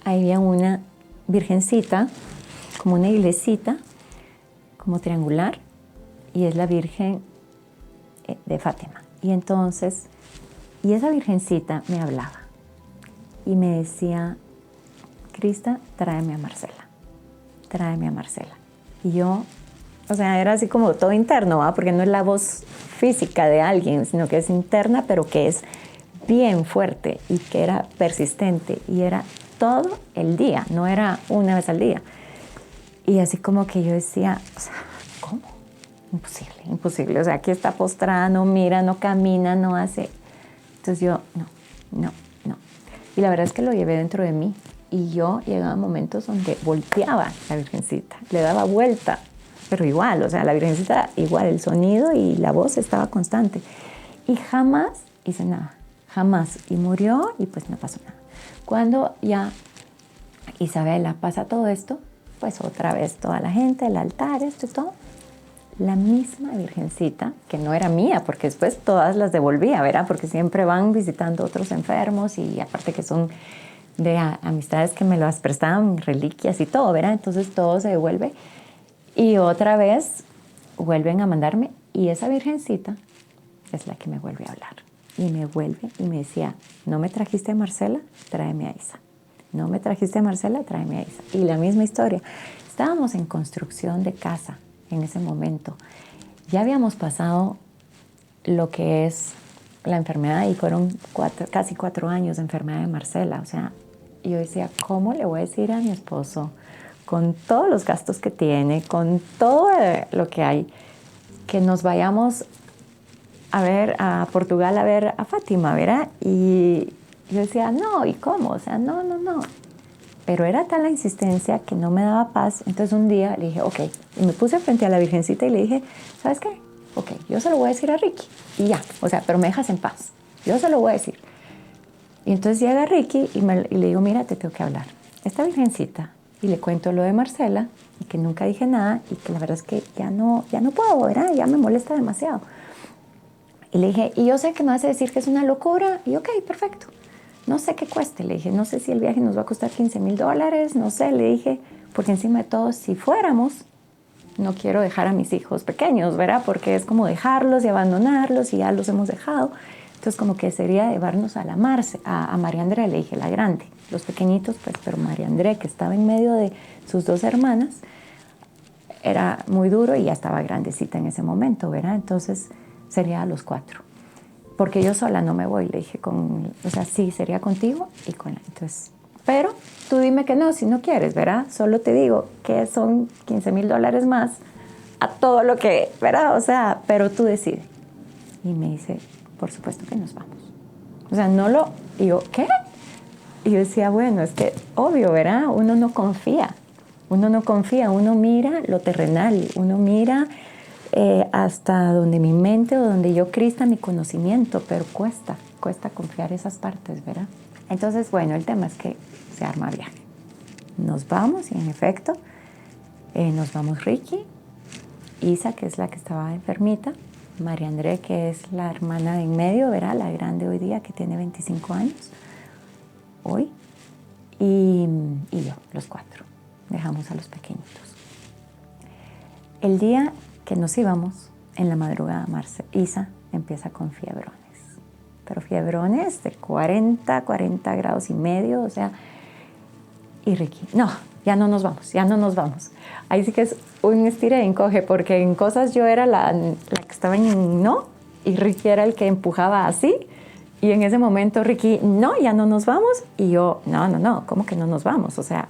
había una virgencita, como una iglesita, como triangular, y es la Virgen de Fátima. Y entonces, y esa virgencita me hablaba y me decía, Crista, tráeme a Marcela, tráeme a Marcela. Y yo, o sea, era así como todo interno, ¿va? Porque no es la voz física de alguien, sino que es interna, pero que es bien fuerte y que era persistente y era todo el día, no era una vez al día. Y así como que yo decía, o sea, ¿cómo? Imposible. O sea, aquí está postrada, no mira, no camina, no hace. Entonces yo, no. Y la verdad es que lo llevé dentro de mí. Y yo llegaba a momentos donde volteaba la virgencita, le daba vuelta, pero igual, o sea, la virgencita igual, el sonido y la voz estaba constante. Y jamás hice nada, jamás. Y murió y pues no pasó nada. Cuando ya Isabela pasa todo esto, pues otra vez toda la gente, el altar, esto y todo, la misma virgencita, que no era mía, porque después todas las devolvía, ¿verdad? Porque siempre van visitando otros enfermos y aparte que son de amistades que me las prestaban, reliquias y todo, ¿verdad? Entonces todo se devuelve y otra vez vuelven a mandarme y esa virgencita es la que me vuelve a hablar y me vuelve y me decía, ¿no me trajiste a Marcela? Tráeme a Isa. No me trajiste a Marcela, tráeme a Isa. Y la misma historia. Estábamos en construcción de casa en ese momento. Ya habíamos pasado lo que es la enfermedad y fueron casi 4 años de enfermedad de Marcela. O sea, yo decía, ¿cómo le voy a decir a mi esposo, con todos los gastos que tiene, con todo lo que hay, que nos vayamos a ver a Portugal a ver a Fátima, ¿verdad? Y yo decía, no, ¿y cómo? O sea, no. Pero era tal la insistencia que no me daba paz. Entonces un día le dije, ok. Y me puse frente a la virgencita y le dije, ¿sabes qué? Ok, yo se lo voy a decir a Ricky. Y ya, o sea, pero me dejas en paz. Yo se lo voy a decir. Y entonces llega Ricky y le digo, mira, te tengo que hablar. Esta virgencita, y le cuento lo de Marcela, y que nunca dije nada, y que la verdad es que ya no puedo, ¿verdad? Ya me molesta demasiado. Y le dije, y yo sé que me vas a decir que es una locura. Y ok, perfecto. No sé qué cueste. Le dije, no sé si el viaje nos va a costar $15,000. No sé, le dije, porque encima de todo, si fuéramos, no quiero dejar a mis hijos pequeños, ¿verdad? Porque es como dejarlos y abandonarlos y ya los hemos dejado. Entonces como que sería llevarnos a la Marce, a María André, le dije, la grande. Los pequeñitos, pues, pero María André, que estaba en medio de sus 2 hermanas, era muy duro y ya estaba grandecita en ese momento, ¿verdad? Entonces sería a los 4. Porque yo sola no me voy, le dije, o sea, sí, sería contigo y con la... Entonces, pero tú dime que no, si no quieres, ¿verdad? Solo te digo que son $15,000 más a todo lo que, ¿verdad? O sea, pero tú decides. Y me dice, por supuesto que nos vamos. O sea, no lo... Y yo, ¿qué? Y yo decía, bueno, es que obvio, ¿verdad? Uno no confía. Uno no confía, uno mira lo terrenal, uno mira hasta donde mi mente o donde yo crista mi conocimiento, pero cuesta confiar esas partes, ¿verdad? Entonces, bueno, el tema es que se arma viaje. Nos vamos y en efecto nos vamos Ricky, Isa, que es la que estaba enfermita, María André, que es la hermana de en medio, ¿verdad? La grande hoy día, que tiene 25 años, hoy, y yo, los 4. Dejamos a los pequeñitos. El día que nos íbamos, en la madrugada, Isa empieza con fiebrones. Pero fiebrones de 40 grados y medio, o sea, y Ricky, no, ya no nos vamos. Ahí sí que es un estira y encoge, porque en cosas yo era la que estaba en no, y Ricky era el que empujaba así, y en ese momento Ricky, no, ya no nos vamos, y yo, no, ¿cómo que no nos vamos? O sea,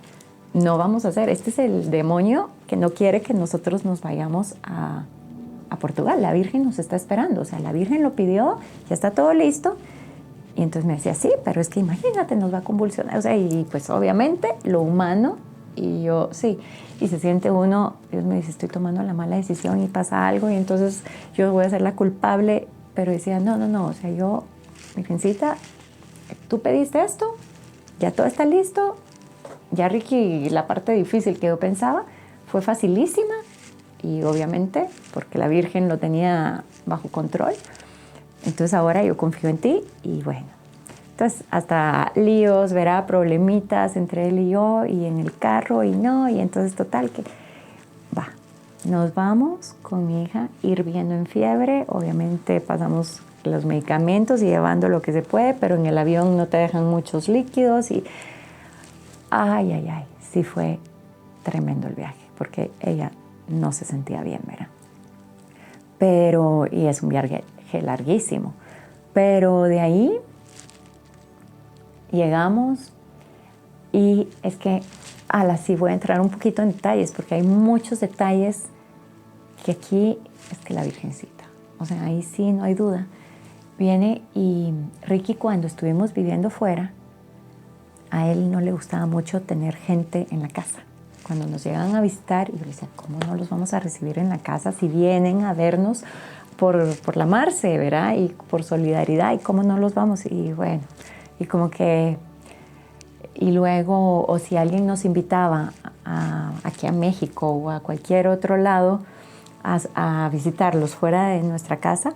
no vamos a hacer, este es el demonio que no quiere que nosotros nos vayamos a Portugal. La Virgen nos está esperando, o sea, la Virgen lo pidió, ya está todo listo. Y entonces me decía, sí, pero es que imagínate, nos va a convulsionar. O sea, y pues obviamente lo humano, y yo, sí. Y se siente uno, Dios me dice, estoy tomando la mala decisión y pasa algo, y entonces yo voy a ser la culpable. Pero decía, no, o sea, yo, Virgencita, tú pediste esto, ya todo está listo. Ya Ricky, la parte difícil que yo pensaba, fue facilísima. Y obviamente, porque la Virgen lo tenía bajo control. Entonces ahora yo confío en ti y bueno. Entonces hasta líos, verá, problemitas entre él y yo y en el carro y no. Y entonces total que va. Nos vamos con mi hija hirviendo en fiebre. Obviamente pasamos los medicamentos y llevando lo que se puede, pero en el avión no te dejan muchos líquidos y ay, sí fue tremendo el viaje porque ella no se sentía bien, ¿verdad? Pero, y es un viaje larguísimo, pero de ahí llegamos y es que, sí voy a entrar un poquito en detalles, porque hay muchos detalles que aquí es que la Virgencita, o sea, ahí sí no hay duda, viene y Ricky cuando estuvimos viviendo fuera, a él no le gustaba mucho tener gente en la casa. Cuando nos llegan a visitar, y yo le decía, ¿cómo no los vamos a recibir en la casa si vienen a vernos por la Marce, ¿verdad? Y por solidaridad, ¿y cómo no los vamos? Y bueno, y como que... Y luego, o si alguien nos invitaba aquí a México o a cualquier otro lado a visitarlos fuera de nuestra casa,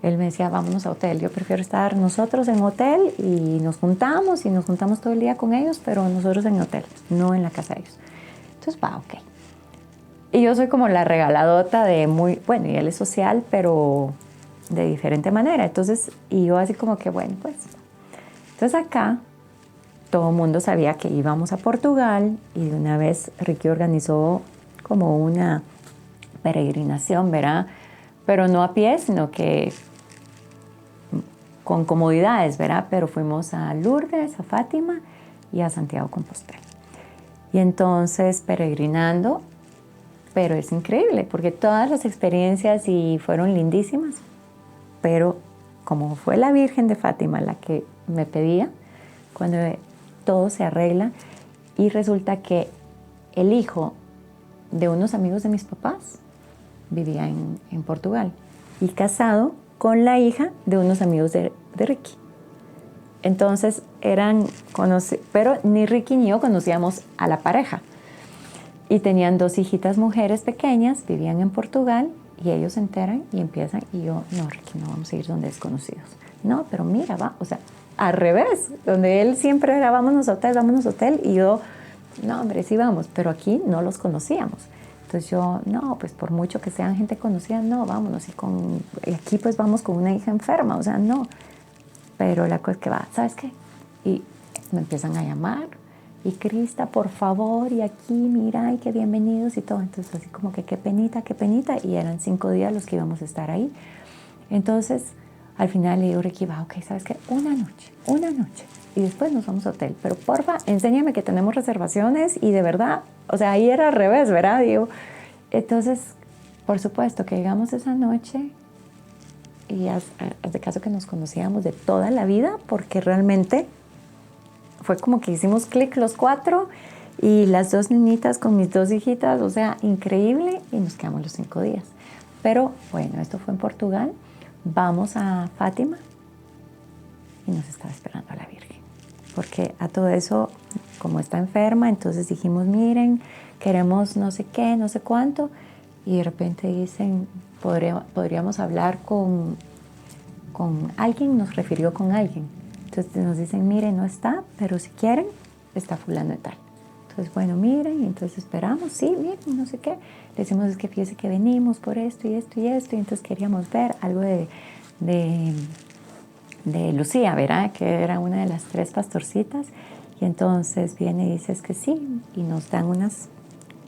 él me decía, vámonos a hotel. Yo prefiero estar nosotros en hotel y nos juntamos todo el día con ellos, pero nosotros en hotel, no en la casa de ellos. Entonces, ok. Y yo soy como la regaladota de muy, bueno, y él es social, pero de diferente manera. Entonces, y yo así como que, bueno, pues. Entonces acá, todo el mundo sabía que íbamos a Portugal y de una vez Ricky organizó como una peregrinación, ¿verdad? Pero no a pie, sino que con comodidades, ¿verdad? Pero fuimos a Lourdes, a Fátima y a Santiago Compostela. Y entonces peregrinando, pero es increíble porque todas las experiencias y fueron lindísimas, pero como fue la Virgen de Fátima la que me pedía, cuando todo se arregla y resulta que el hijo de unos amigos de mis papás vivía en Portugal y casado con la hija de unos amigos de Ricky. Entonces pero ni Ricky ni yo conocíamos a la pareja. Y tenían 2 hijitas mujeres pequeñas, vivían en Portugal y ellos se enteran y empiezan y yo, no, Ricky, no vamos a ir donde desconocidos. No, pero mira, va, o sea, al revés, donde él siempre era vámonos a hotel y yo, no, hombre, sí vamos, pero aquí no los conocíamos. Entonces yo, no, pues por mucho que sean gente conocida, no, vámonos. Y aquí pues vamos con una hija enferma, o sea, no. Pero la cosa es que va, ¿sabes qué? Y me empiezan a llamar. Y Crista, por favor, y aquí, mira, y qué bienvenidos y todo. Entonces así como que qué penita, qué penita. Y eran 5 días los que íbamos a estar ahí. Entonces, al final le digo a Ricky, va, ok, ¿sabes qué? Una noche. Y después nos vamos a hotel. Pero porfa, enséñame que tenemos reservaciones y de verdad, o sea, ahí era al revés, ¿verdad? Digo, entonces, por supuesto que llegamos esa noche y haz de caso que nos conocíamos de toda la vida porque realmente fue como que hicimos clic los 4 y las 2 niñitas con mis 2 hijitas, o sea, increíble, y nos quedamos los 5 días. Pero bueno, esto fue en Portugal. Vamos a Fátima y nos estaba esperando a la Virgen. Porque a todo eso, como está enferma, entonces dijimos, miren, queremos no sé qué, no sé cuánto. Y de repente dicen, podríamos hablar con alguien, nos refirió con alguien. Entonces nos dicen, miren, no está, pero si quieren, está fulano de tal. Entonces, bueno, miren, y entonces esperamos, sí, miren, no sé qué. Le decimos, es que fíjese que venimos por esto y esto y esto, y entonces queríamos ver algo de Lucía, ¿verdad? Que era una de las 3 pastorcitas. Y entonces viene y dice, es que sí, y nos dan unas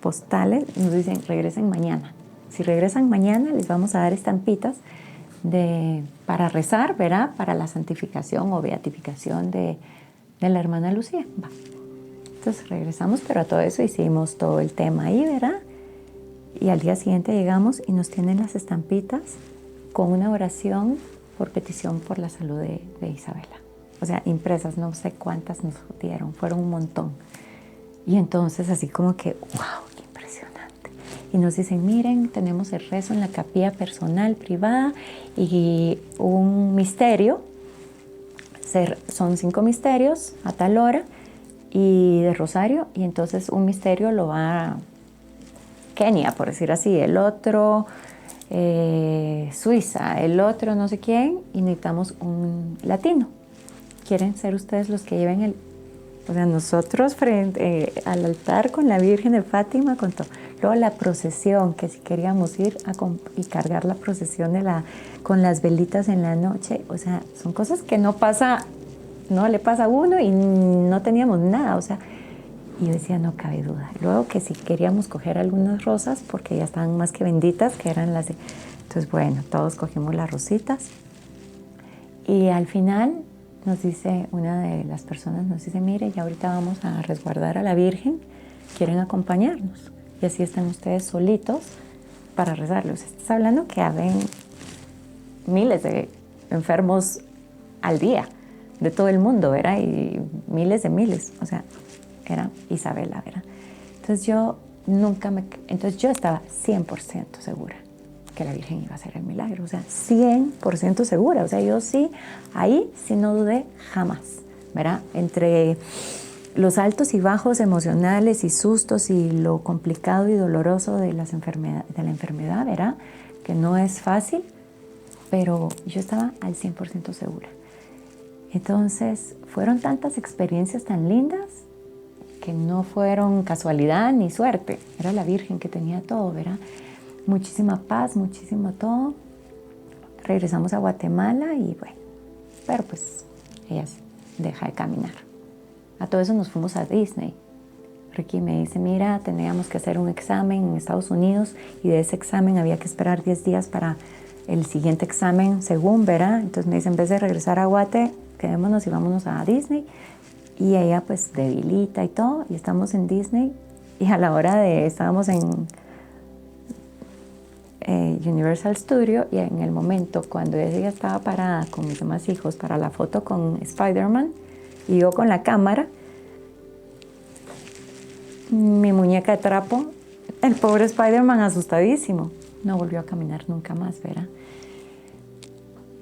postales, nos dicen, regresen mañana. Si regresan mañana, les vamos a dar estampitas para rezar, ¿verdad? Para la santificación o beatificación de la hermana Lucía. Va. Entonces regresamos, pero a todo eso hicimos todo el tema ahí, ¿verdad? Y al día siguiente llegamos y nos tienen las estampitas con una oración por petición por la salud de Isabela. O sea, impresas, no sé cuántas nos dieron, fueron un montón. Y entonces así como que, wow, qué impresionante. Y nos dicen, miren, tenemos el rezo en la capilla personal, privada, y un misterio, son 5 misterios a tal hora, y de rosario, y entonces un misterio lo va Kenia, por decir así, el otro Suiza, el otro no sé quién, y necesitamos un latino. ¿Quieren ser ustedes los que lleven el...? O sea, nosotros frente al altar con la Virgen de Fátima, con todo. Luego la procesión, que si queríamos ir y cargar la procesión con las velitas en la noche, o sea, son cosas que no le pasa a uno y no teníamos nada, o sea, y yo decía, no cabe duda. Luego que si queríamos coger algunas rosas, porque ya estaban más que benditas, que eran las de... Entonces, bueno, todos cogimos las rositas. Y al final nos dice, una de las personas nos dice, mire, ya ahorita vamos a resguardar a la Virgen, ¿quieren acompañarnos? Y así están ustedes solitos para rezarlos. Estás hablando que habían miles de enfermos al día, de todo el mundo, ¿verdad? Y miles, o sea, era Isabela, ¿verdad? Entonces yo estaba 100% segura que la Virgen iba a hacer el milagro, o sea, 100% segura, o sea, yo sí, ahí sí no dudé jamás, ¿verdad? Entre los altos y bajos emocionales y sustos y lo complicado y doloroso de la enfermedad, ¿verdad? Que no es fácil, pero yo estaba al 100% segura. Entonces, fueron tantas experiencias tan lindas que no fueron casualidad ni suerte. Era la Virgen que tenía todo, ¿verdad? Muchísima paz, muchísimo todo. Regresamos a Guatemala y bueno, pero pues ella deja de caminar. A todo eso nos fuimos a Disney. Ricky me dice, mira, teníamos que hacer un examen en Estados Unidos y de ese examen había que esperar 10 días para el siguiente examen según, ¿verdad? Entonces me dice, en vez de regresar a Guate, quedémonos y vámonos a Disney. Y ella pues debilita y todo, y estamos en Disney, y a la hora estábamos en Universal Studio, y en el momento cuando ella estaba parada con mis demás hijos para la foto con Spider-Man, y yo con la cámara, mi muñeca de trapo, el pobre Spider-Man asustadísimo, no volvió a caminar nunca más, ¿verdad?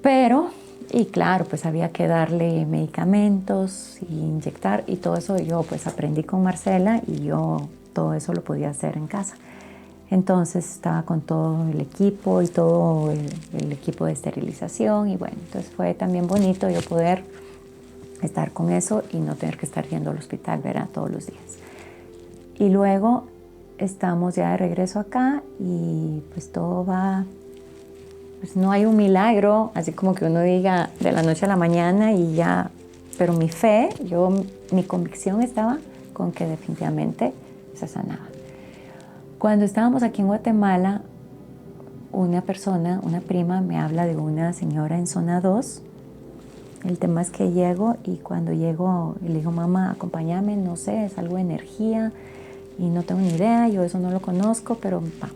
Pero... Y claro, pues había que darle medicamentos y inyectar y todo eso yo pues aprendí con Marcela y yo todo eso lo podía hacer en casa. Entonces estaba con todo el equipo y todo el equipo de esterilización y bueno, entonces fue también bonito yo poder estar con eso y no tener que estar yendo al hospital, ¿verdad? Todos los días. Y luego estamos ya de regreso acá y pues todo va, pues no hay un milagro, así como que uno diga de la noche a la mañana y ya, pero mi fe, mi convicción estaba con que definitivamente se sanaba. Cuando estábamos aquí en Guatemala, una persona, una prima, me habla de una señora en zona 2. El tema es que llego y cuando llego le digo, mamá, acompáñame, no sé, es algo de energía y no tengo ni idea, yo eso no lo conozco, pero vamos.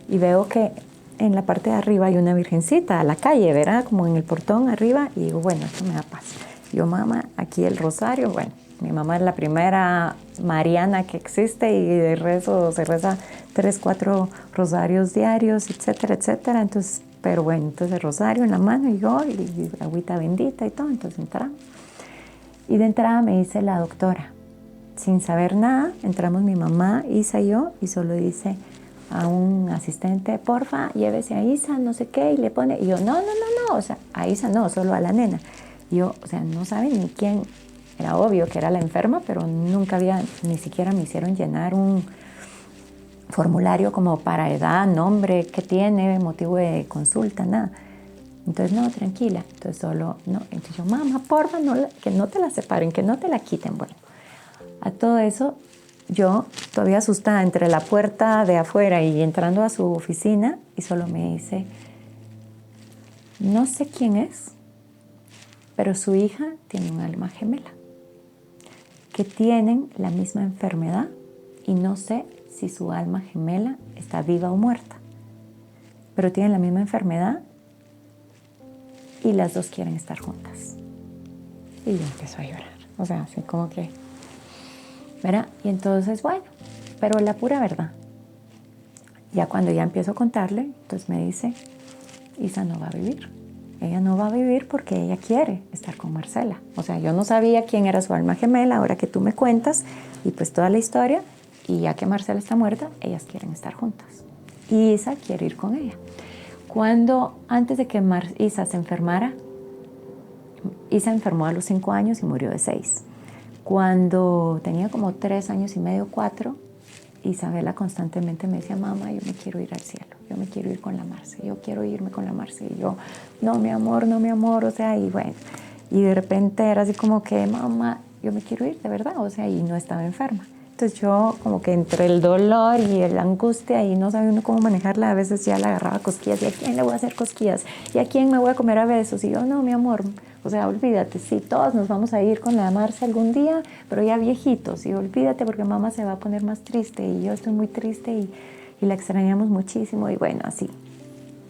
Y veo que en la parte de arriba hay una virgencita a la calle, ¿verdad? Como en el portón arriba, y digo, bueno, esto me da paz. Yo, mamá, aquí el rosario, bueno, mi mamá es la primera mariana que existe y de rezo se reza 3, 4 rosarios diarios, etcétera, etcétera. Entonces, pero bueno, entonces el rosario en la mano y yo, y agüita bendita y todo, entonces entramos. Y de entrada me dice la doctora, sin saber nada, entramos mi mamá, Isa y yo, y solo dice a un asistente, porfa, llévese a Isa, no sé qué, y le pone, y yo, no, o sea, a Isa no, solo a la nena. Y yo, o sea, no saben ni quién, era obvio que era la enferma, pero nunca había, ni siquiera me hicieron llenar un formulario como para edad, nombre, qué tiene, motivo de consulta, nada. Entonces, no, tranquila, entonces solo, no, entonces yo, mamá, porfa, no, que no te la separen, que no te la quiten, bueno. A todo eso, yo todavía asustada entre la puerta de afuera y entrando a su oficina, y solo me dice, no sé quién es, pero su hija tiene un alma gemela, que tienen la misma enfermedad y no sé si su alma gemela está viva o muerta, pero tienen la misma enfermedad y las dos quieren estar juntas. Y yo empiezo a llorar, o sea, así como que, ¿verdad? Y entonces, bueno, pero la pura verdad. Ya cuando ya empiezo a contarle, entonces me dice, Isa no va a vivir. Ella no va a vivir porque ella quiere estar con Marcela. O sea, yo no sabía quién era su alma gemela, ahora que tú me cuentas, y pues toda la historia, y ya que Marcela está muerta, ellas quieren estar juntas. Y Isa quiere ir con ella. Antes de que Isa se enfermara, Isa enfermó a los 5 años y murió de 6. Cuando tenía como 3 años y medio, 4, Isabela constantemente me decía, mamá, yo me quiero ir al cielo, yo me quiero ir con la Marce, yo quiero irme con la Marce. Y yo, no, mi amor, o sea, y bueno. Y de repente era así como que, mamá, yo me quiero ir, de verdad, o sea, y no estaba enferma. Entonces yo como que entre el dolor y la angustia y no sabía uno cómo manejarla, a veces ya la agarraba cosquillas. ¿Y a quién le voy a hacer cosquillas? ¿Y a quién me voy a comer a besos? Y yo, no, mi amor, o sea, olvídate, sí, todos nos vamos a ir con la Marce algún día, pero ya viejitos. Y olvídate porque mamá se va a poner más triste y yo estoy muy triste y la extrañamos muchísimo. Y bueno, así.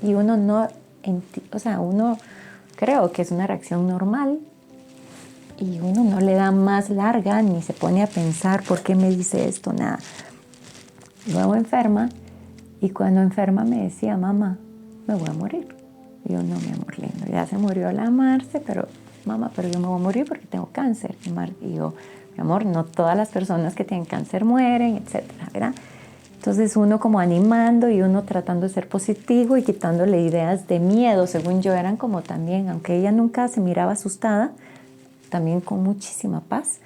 Y uno no, o sea, uno creo que es una reacción normal. Y uno no le da más larga ni se pone a pensar por qué me dice esto, nada. Luego enferma y cuando enferma me decía, mamá, me voy a morir. Y yo, no, mi amor lindo, ya se murió la Marce, pero mamá, pero yo me voy a morir porque tengo cáncer. Y yo, mi amor, no todas las personas que tienen cáncer mueren, etcétera, ¿verdad? Entonces uno como animando y uno tratando de ser positivo y quitándole ideas de miedo, según yo, eran como también, aunque ella nunca se miraba asustada, también con muchísima paz,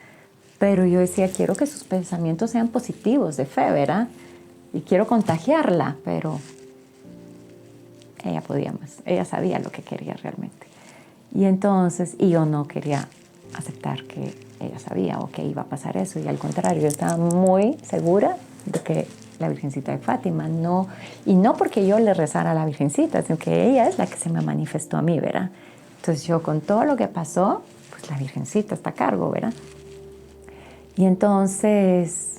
pero yo decía, quiero que sus pensamientos sean positivos, de fe, ¿verdad? Y quiero contagiarla, pero ella podía más, ella sabía lo que quería realmente. Y entonces, y yo no quería aceptar que ella sabía o que iba a pasar eso, y al contrario, yo estaba muy segura de que la Virgencita de Fátima, no, y no porque yo le rezara a la Virgencita, sino que ella es la que se me manifestó a mí, ¿verdad? Entonces yo con todo lo que pasó, pues la Virgencita está a cargo, ¿verdad? Y entonces,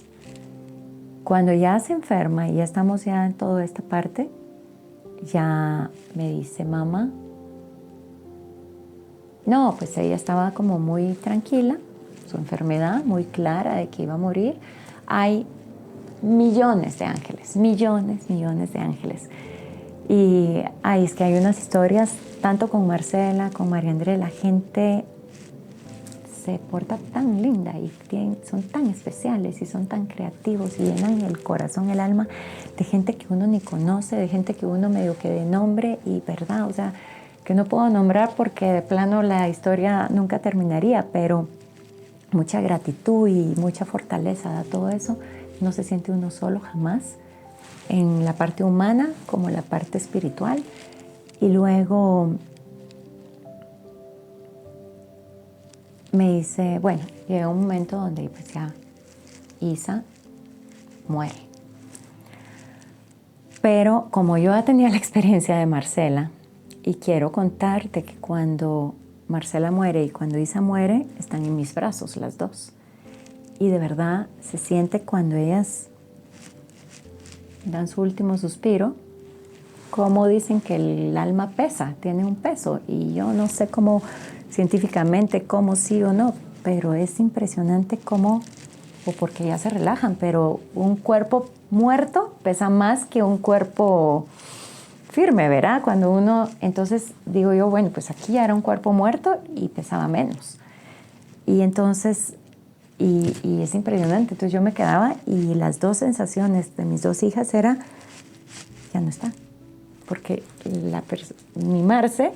cuando ya se enferma y ya estamos ya en toda esta parte, ya me dice, mamá, no, pues ella estaba como muy tranquila, su enfermedad muy clara de que iba a morir. Hay millones de ángeles, millones de ángeles. Y es que hay unas historias, tanto con Marcela, con María Andrea, la gente se porta tan linda y son tan especiales y son tan creativos y llenan el corazón, el alma de gente que uno ni conoce, de gente que uno medio que de nombre y verdad, o sea, que no puedo nombrar porque de plano la historia nunca terminaría, pero mucha gratitud y mucha fortaleza da todo eso no se siente uno solo jamás, en la parte humana como la parte espiritual. Y luego me dice, bueno, llega un momento donde pues ya Isa muere. Pero como yo ya tenía la experiencia de Marcela, y quiero contarte que cuando Marcela muere y cuando Isa muere, están en mis brazos las dos. Y de verdad se siente cuando ellas dan su último suspiro, como dicen que el alma pesa, tiene un peso. Y yo no sé cómo científicamente, cómo sí o no, pero es impresionante cómo, o porque ya se relajan, pero un cuerpo muerto pesa más que un cuerpo firme, ¿verdad? Cuando uno, entonces digo yo, bueno, pues aquí ya era un cuerpo muerto y pesaba menos. Y entonces, y es impresionante, entonces yo me quedaba y las dos sensaciones de mis dos hijas era, ya no está, porque mi Marce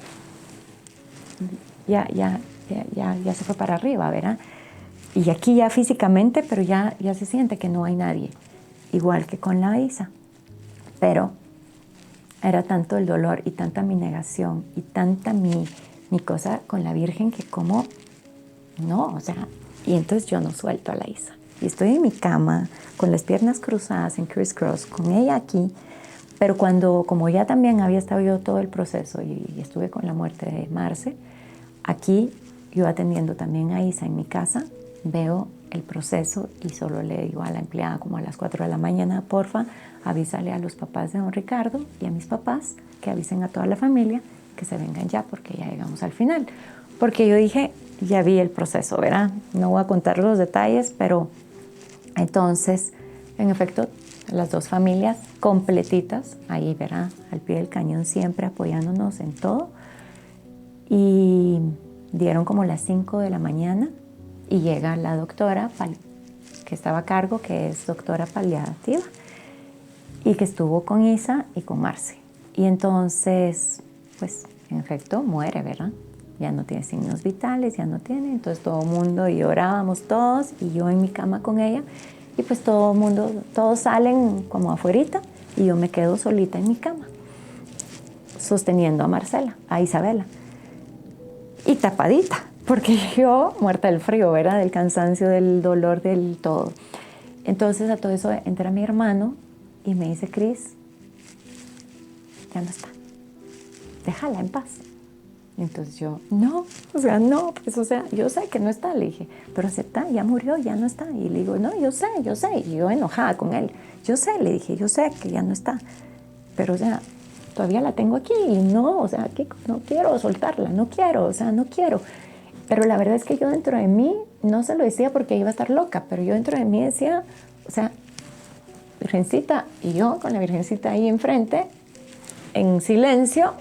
ya se fue para arriba, ¿verdad? Y aquí ya físicamente, pero ya se siente que no hay nadie, igual que con la Isa. Pero era tanto el dolor y tanta mi negación y tanta mi cosa con la Virgen que como, no, o sea, y entonces yo no suelto a la Isa. Y estoy en mi cama con las piernas cruzadas en crisscross, con ella aquí, pero cuando, como ya también había estado yo todo el proceso y estuve con la muerte de Marce, aquí yo atendiendo también a Isa en mi casa, veo el proceso y solo le digo a la empleada como a las 4 de la mañana, porfa, avísale a los papás de don Ricardo y a mis papás que avisen a toda la familia que se vengan ya porque ya llegamos al final. Porque yo dije, ya vi el proceso, ¿verdad? No voy a contar los detalles, pero entonces, en efecto, las dos familias completitas, ahí, ¿verdad? Al pie del cañón siempre apoyándonos en todo. Y dieron como las 5 de la mañana y llega la doctora que estaba a cargo, que es doctora paliativa, y que estuvo con Isa y con Marce. Y entonces, pues, en efecto, muere, ¿verdad? Ya no tiene signos vitales, ya no tiene. Entonces todo el mundo, y orábamos todos, y yo en mi cama con ella, y pues todo el mundo, todos salen como afuerita, y yo me quedo solita en mi cama, sosteniendo a Marcela, a Isabela, y tapadita, porque yo muerta del frío, ¿verdad? Del cansancio, del dolor, del todo. Entonces a todo eso entra mi hermano y me dice, Cris, ya no está, déjala en paz. Entonces yo, no, pues yo sé que no está, le dije, pero acepta, ya murió, ya no está. Y le digo, no, yo sé, y yo enojada con él, yo sé, le dije, yo sé que ya no está, pero o sea, todavía la tengo aquí y no, o sea, que no quiero soltarla, no quiero. Pero la verdad es que yo dentro de mí, no se lo decía porque iba a estar loca, pero yo dentro de mí decía, o sea, Virgencita, y yo con la Virgencita ahí enfrente, en silencio,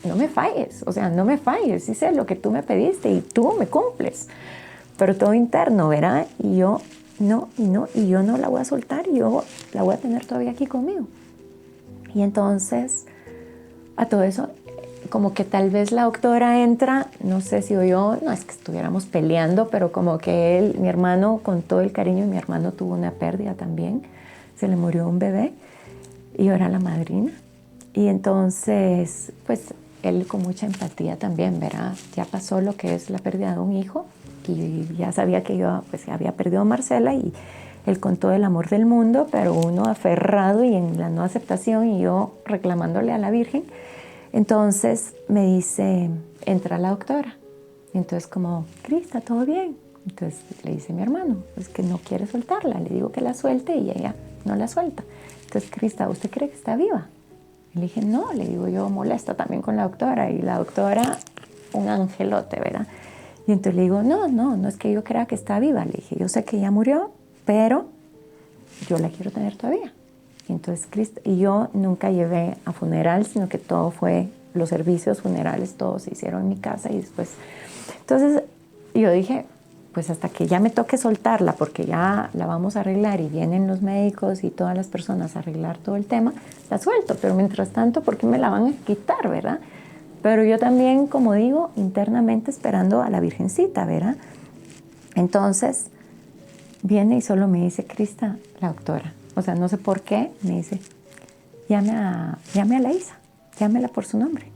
no me falles, o sea, no me falles, hice lo que tú me pediste y tú me cumples, pero todo interno, ¿verdad? Y yo, y yo no la voy a soltar, y yo la voy a tener todavía aquí conmigo. Y entonces, a todo eso, como que tal vez la doctora entra, no sé si oyó, no es que estuviéramos peleando, pero como que mi hermano, con todo el cariño, mi hermano tuvo una pérdida también, se le murió un bebé, y yo era la madrina. Y entonces, pues, él con mucha empatía también, ¿verdad? Ya pasó lo que es la pérdida de un hijo, y ya sabía que yo, pues, había perdido a Marcela, y él con todo el amor del mundo, pero uno aferrado y en la no aceptación, y yo reclamándole a la Virgen. Entonces me dice, entra la doctora. Y entonces como, Crista, ¿todo bien? Entonces le dice mi hermano, es que no quiere soltarla. Le digo que la suelte y ella no la suelta. Entonces, Crista, ¿usted cree que está viva? Y le dije, no, le digo yo molesta también con la doctora. Y la doctora, un angelote, ¿verdad? Y entonces le digo, no es que yo crea que está viva. Le dije, yo sé que ella murió, pero yo la quiero tener todavía. Y entonces, y yo nunca llevé a funeral, sino que todo fue, los servicios funerales, todos se hicieron en mi casa y después. Entonces, yo dije, pues hasta que ya me toque soltarla, porque ya la vamos a arreglar y vienen los médicos y todas las personas a arreglar todo el tema, la suelto. Pero mientras tanto, ¿por qué me la van a quitar, verdad? Pero yo también, como digo, internamente esperando a la Virgencita, ¿verdad? Entonces, viene y solo me dice, Crista, la doctora. O sea, no sé por qué, me dice, llame a la Isa, llámela por su nombre.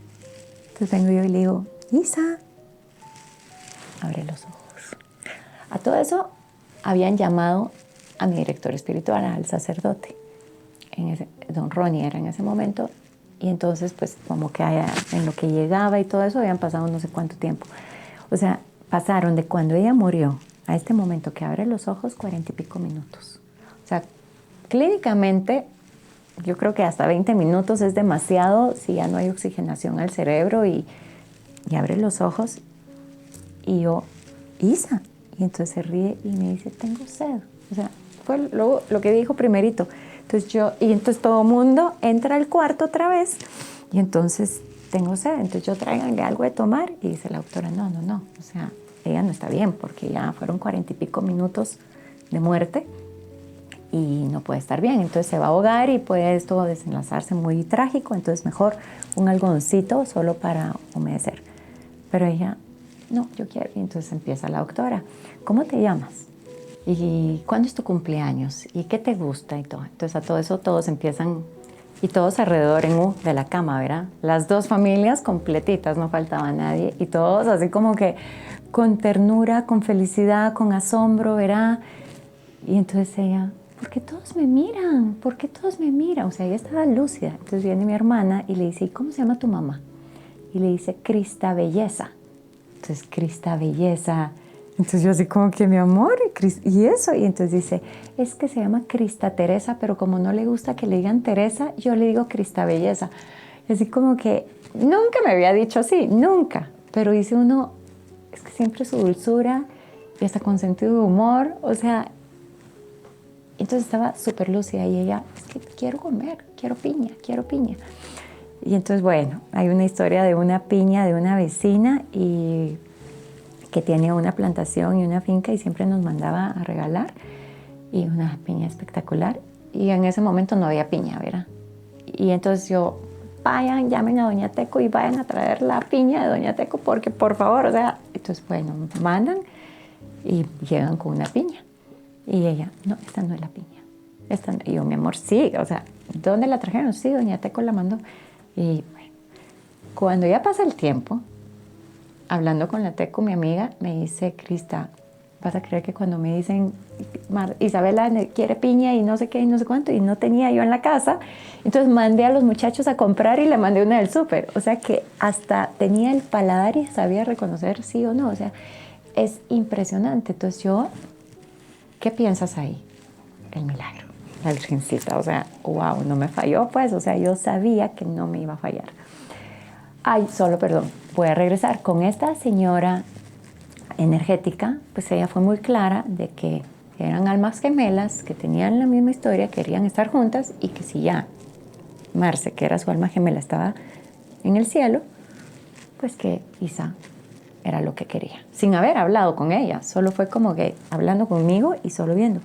Entonces vengo yo y le digo, Isa, abre los ojos. A todo eso habían llamado a mi director espiritual, al sacerdote, don Ronnie era en ese momento, y entonces pues como que en lo que llegaba y todo eso habían pasado no sé cuánto tiempo. O sea, pasaron de cuando ella murió a este momento que abre los ojos 40 y pico minutos. O sea, clínicamente yo creo que hasta 20 minutos es demasiado si ya no hay oxigenación al cerebro y abre los ojos y yo, Isa, y entonces se ríe y me dice, tengo sed. O sea, fue lo que dijo primerito. Entonces todo el mundo entra al cuarto otra vez y entonces tengo sed. Entonces yo tráiganle algo de tomar y dice la doctora, no. O sea, ella no está bien porque ya fueron 40 y pico minutos de muerte y no puede estar bien. Entonces se va a ahogar y puede esto desenlazarse muy trágico. Entonces mejor un algodoncito solo para humedecer. Pero ella, no, yo quiero. Y entonces empieza la doctora, ¿cómo te llamas? ¿Y cuándo es tu cumpleaños? ¿Y qué te gusta? Y todo. Entonces a todo eso todos empiezan, y todos alrededor de la cama, ¿verdad? Las dos familias completitas, no faltaba nadie. Y todos así como que con ternura, con felicidad, con asombro, ¿verdad? Y entonces ella, ¿por qué todos me miran? ¿Por qué todos me miran? O sea, ella estaba lúcida. Entonces viene mi hermana y le dice, ¿y cómo se llama tu mamá? Y le dice, Crista Belleza. Entonces, Crista Belleza. Entonces yo así como que, mi amor, ¿y eso? Y entonces dice, es que se llama Crista Teresa, pero como no le gusta que le digan Teresa, yo le digo Crista Belleza. Y así como que nunca me había dicho así, nunca. Pero dice uno, es que siempre su dulzura y hasta con sentido de humor, o sea, entonces estaba súper lúcida y ella, es que quiero comer, quiero piña. Y entonces, bueno, hay una historia de una piña de una vecina y que tiene una plantación y una finca y siempre nos mandaba a regalar, y una piña espectacular. Y en ese momento no había piña, ¿verdad? Y entonces yo, vayan, llamen a Doña Teco y vayan a traer la piña de Doña Teco porque por favor, o sea, entonces bueno, mandan y llegan con una piña. Y ella, no, esta no es la piña. Y yo, mi amor, sí, o sea, ¿dónde la trajeron? Sí, Doña Teco la mandó. Y bueno, cuando ya pasa el tiempo, hablando con la Teco, mi amiga, me dice, Crista, vas a creer que cuando me dicen, Isabela quiere piña y no sé qué y no sé cuánto, y no tenía yo en la casa, entonces mandé a los muchachos a comprar y le mandé una del súper. O sea que hasta tenía el paladar y sabía reconocer sí o no. O sea, es impresionante. Entonces yo, ¿qué piensas ahí? El milagro, la virgencita. O sea, wow, no me falló pues. O sea, yo sabía que no me iba a fallar. Perdón, voy a regresar. Con esta señora energética, pues ella fue muy clara de que eran almas gemelas, que tenían la misma historia, querían estar juntas y que si ya Marce, que era su alma gemela, estaba en el cielo, pues que Isa era lo que quería. Sin haber hablado con ella, solo fue como que hablando conmigo y solo viendo.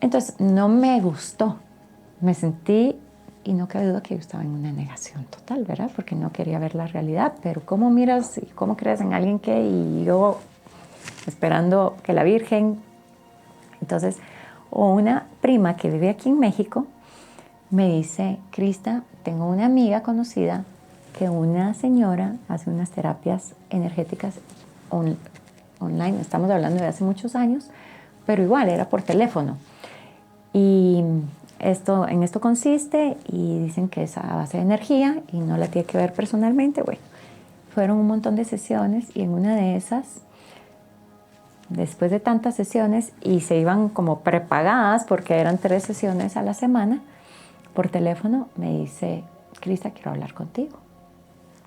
Entonces no me gustó, me sentí. Y no cabe duda que yo estaba en una negación total, ¿verdad? Porque no quería ver la realidad. Pero ¿cómo miras y cómo crees en alguien que? Y yo esperando que la Virgen. Entonces, o una prima que vive aquí en México me dice, Crista, tengo una amiga conocida que una señora hace unas terapias energéticas online. Estamos hablando de hace muchos años, pero igual era por teléfono. Y en esto consiste, y dicen que es a base de energía y no la tiene que ver personalmente. Bueno, fueron un montón de sesiones y en una de esas, después de tantas sesiones, y se iban como prepagadas porque eran 3 sesiones a la semana, por teléfono me dice, Crista, quiero hablar contigo.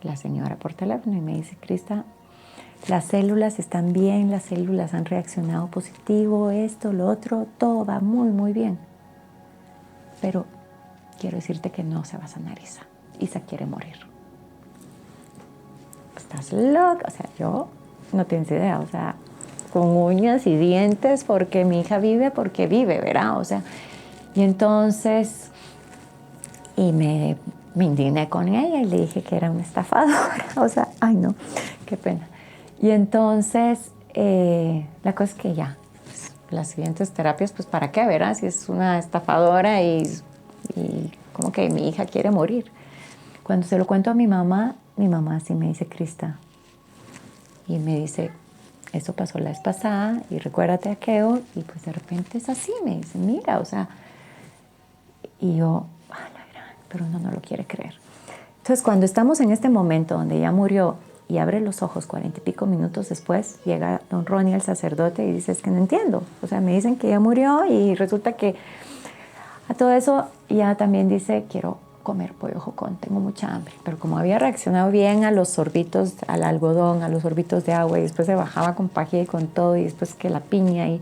La señora por teléfono y me dice, Crista, las células están bien, las células han reaccionado positivo, esto, lo otro, todo va muy, muy bien. Pero quiero decirte que no se va a sanar Isa. Isa quiere morir. ¿Estás loca? O sea, yo no tienes idea, o sea, con uñas y dientes porque mi hija vive, porque vive, ¿verdad? O sea, y entonces, me indigné con ella y le dije que era una estafadora. O sea, ay no, qué pena. Y entonces, la cosa es que ya, las siguientes terapias, pues ¿para qué, verdad? Si es una estafadora y como que mi hija quiere morir. Cuando se lo cuento a mi mamá sí me dice, Crista, y me dice, eso pasó la vez pasada y recuérdate aquello, y pues de repente es así, me dice, mira, o sea, y yo, la gran, pero uno no lo quiere creer. Entonces, cuando estamos en este momento donde ya murió y abre los ojos 40 y pico minutos después, llega don Ronnie, el sacerdote, y dice, es que no entiendo. O sea, me dicen que ya murió y resulta que a todo eso ya también dice, quiero comer pollo jocón, tengo mucha hambre. Pero como había reaccionado bien a los sorbitos, al algodón, a los sorbitos de agua, y después se bajaba con paje y con todo, y después que la piña, y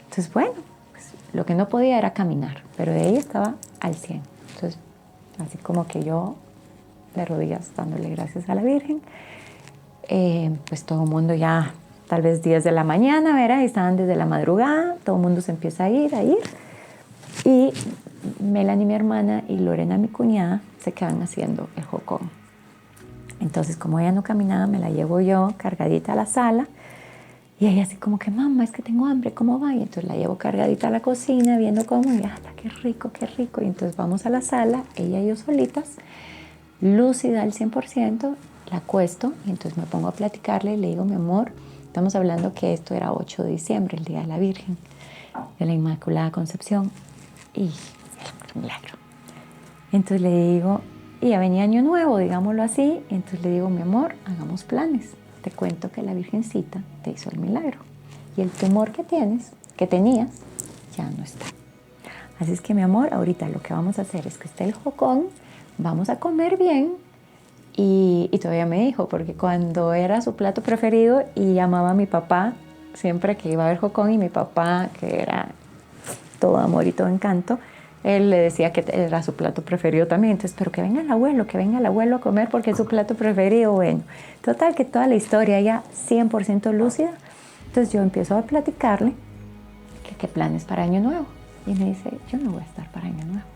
entonces, bueno, pues, lo que no podía era caminar, pero de ahí estaba al 100. Entonces, así como que yo de rodillas dándole gracias a la Virgen, pues todo el mundo ya, tal vez 10 de la mañana, ¿verdad? Y estaban desde la madrugada, todo el mundo se empieza a ir, y Melanie, mi hermana, y Lorena, mi cuñada, se quedan haciendo el jocón. Entonces, como ella no caminaba, me la llevo yo cargadita a la sala, y ella así como que, mamá, es que tengo hambre, ¿cómo va? Y entonces la llevo cargadita a la cocina, viendo cómo, y qué rico, qué rico. Y entonces vamos a la sala, ella y yo solitas, lúcida al 100%, la acuesto, y entonces me pongo a platicarle, y le digo, mi amor, estamos hablando que esto era 8 de diciembre, el Día de la Virgen, de la Inmaculada Concepción, y milagro. Entonces le digo, y ya venía Año Nuevo, digámoslo así, y entonces le digo, mi amor, hagamos planes. Te cuento que la Virgencita te hizo el milagro. Y el tumor que tenías, ya no está. Así es que, mi amor, ahorita lo que vamos a hacer es que esté el jocón, vamos a comer bien. Y todavía me dijo, porque cuando era su plato preferido y llamaba a mi papá, siempre que iba a ver jocón, y mi papá, que era todo amor y todo encanto, él le decía que era su plato preferido también. Entonces, pero que venga el abuelo a comer porque es su plato preferido. Bueno, total que toda la historia ya 100% lúcida. Entonces yo empiezo a platicarle que qué planes para Año Nuevo. Y me dice, yo no voy a estar para Año Nuevo.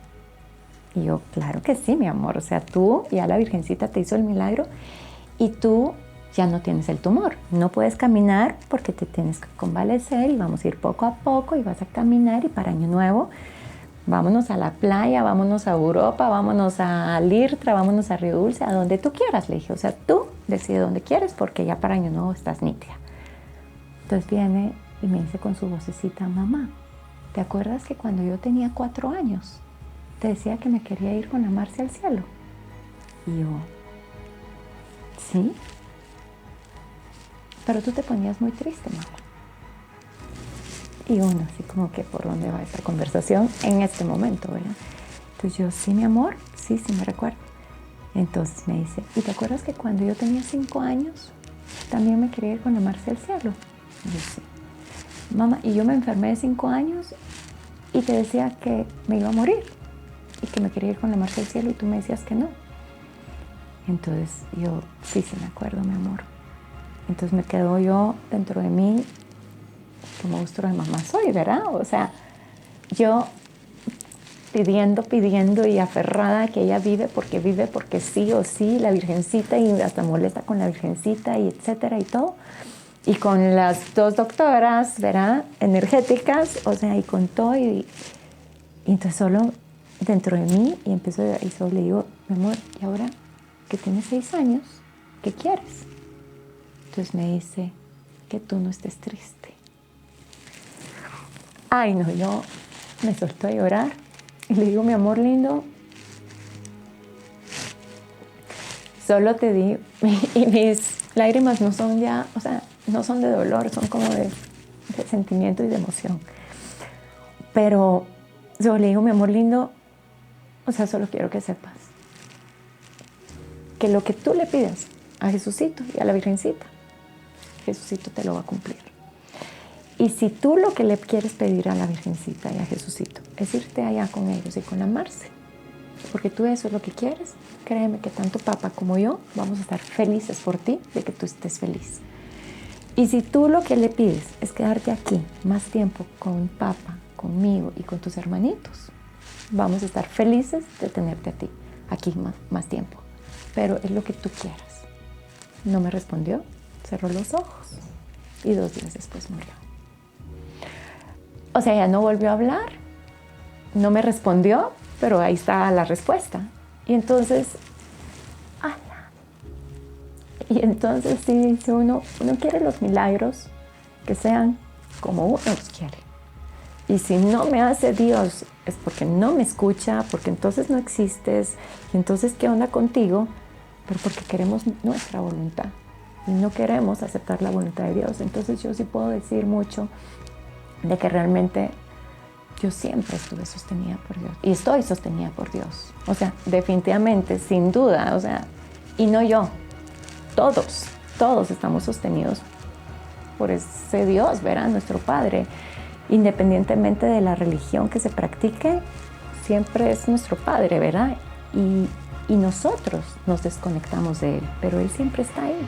Y yo, claro que sí, mi amor. O sea, tú, ya la Virgencita te hizo el milagro y tú ya no tienes el tumor. No puedes caminar porque te tienes que convalecer y vamos a ir poco a poco y vas a caminar, y para Año Nuevo vámonos a la playa, vámonos a Europa, vámonos a Lirtra, vámonos a Río Dulce, a donde tú quieras, le dije. O sea, tú decides dónde quieres porque ya para Año Nuevo estás nítida. Entonces viene y me dice con su vocecita, mamá, ¿te acuerdas que cuando yo tenía 4 años te decía que me quería ir con la Marce al cielo? Y yo, sí, pero tú te ponías muy triste, mamá. Y uno así como que, ¿por dónde va esta conversación en este momento, verdad? Entonces yo, sí, mi amor, sí me recuerdo. Entonces me dice, ¿y te acuerdas que cuando yo tenía 5 años también me quería ir con la Marce al cielo? Y yo, sí. Mamá, y yo me enfermé de 5 años y te decía que me iba a morir y que me quería ir con la Marce al cielo, y tú me decías que no. Entonces yo, sí me acuerdo, mi amor. Entonces me quedo yo dentro de mí, qué monstruo de mamá soy, ¿verdad? O sea, yo pidiendo y aferrada que ella vive porque sí o sí, la Virgencita, y hasta molesta con la Virgencita y etcétera y todo. Y con las 2 doctoras, ¿verdad? Energéticas, o sea, y con todo. Y entonces solo dentro de mí, y empiezo, y solo le digo, mi amor, ¿y ahora que tienes 6 años, qué quieres? Entonces me dice, que tú no estés triste. Ay, no, yo me soltó a llorar. Y le digo, mi amor lindo, solo te di, y mis lágrimas no son ya, o sea, no son de dolor, son como de sentimiento y de emoción. Pero yo le digo, mi amor lindo, o sea, solo quiero que sepas que lo que tú le pidas a Jesucito y a la Virgencita, Jesucito te lo va a cumplir. Y si tú lo que le quieres pedir a la Virgencita y a Jesucito es irte allá con ellos y con la Marce, porque tú eso es lo que quieres, créeme que tanto papá como yo vamos a estar felices por ti, de que tú estés feliz. Y si tú lo que le pides es quedarte aquí más tiempo con papá, conmigo y con tus hermanitos, vamos a estar felices de tenerte a ti aquí más tiempo. Pero es lo que tú quieras. No me respondió, cerró los ojos y 2 días después murió. O sea, ella no volvió a hablar, no me respondió, pero ahí está la respuesta. Y entonces, ¡ala! Y entonces sí dice uno quiere los milagros que sean como uno los quiere. Y si no me hace Dios es porque no me escucha, porque entonces no existes, y entonces ¿qué onda contigo? Pero porque queremos nuestra voluntad y no queremos aceptar la voluntad de Dios. Entonces yo sí puedo decir mucho de que realmente yo siempre estuve sostenida por Dios y estoy sostenida por Dios. O sea, definitivamente, sin duda, o sea, y no yo, todos estamos sostenidos por ese Dios, ¿verdad? Nuestro Padre. Independientemente de la religión que se practique, siempre es nuestro Padre, ¿verdad? Y nosotros nos desconectamos de Él, pero Él siempre está ahí.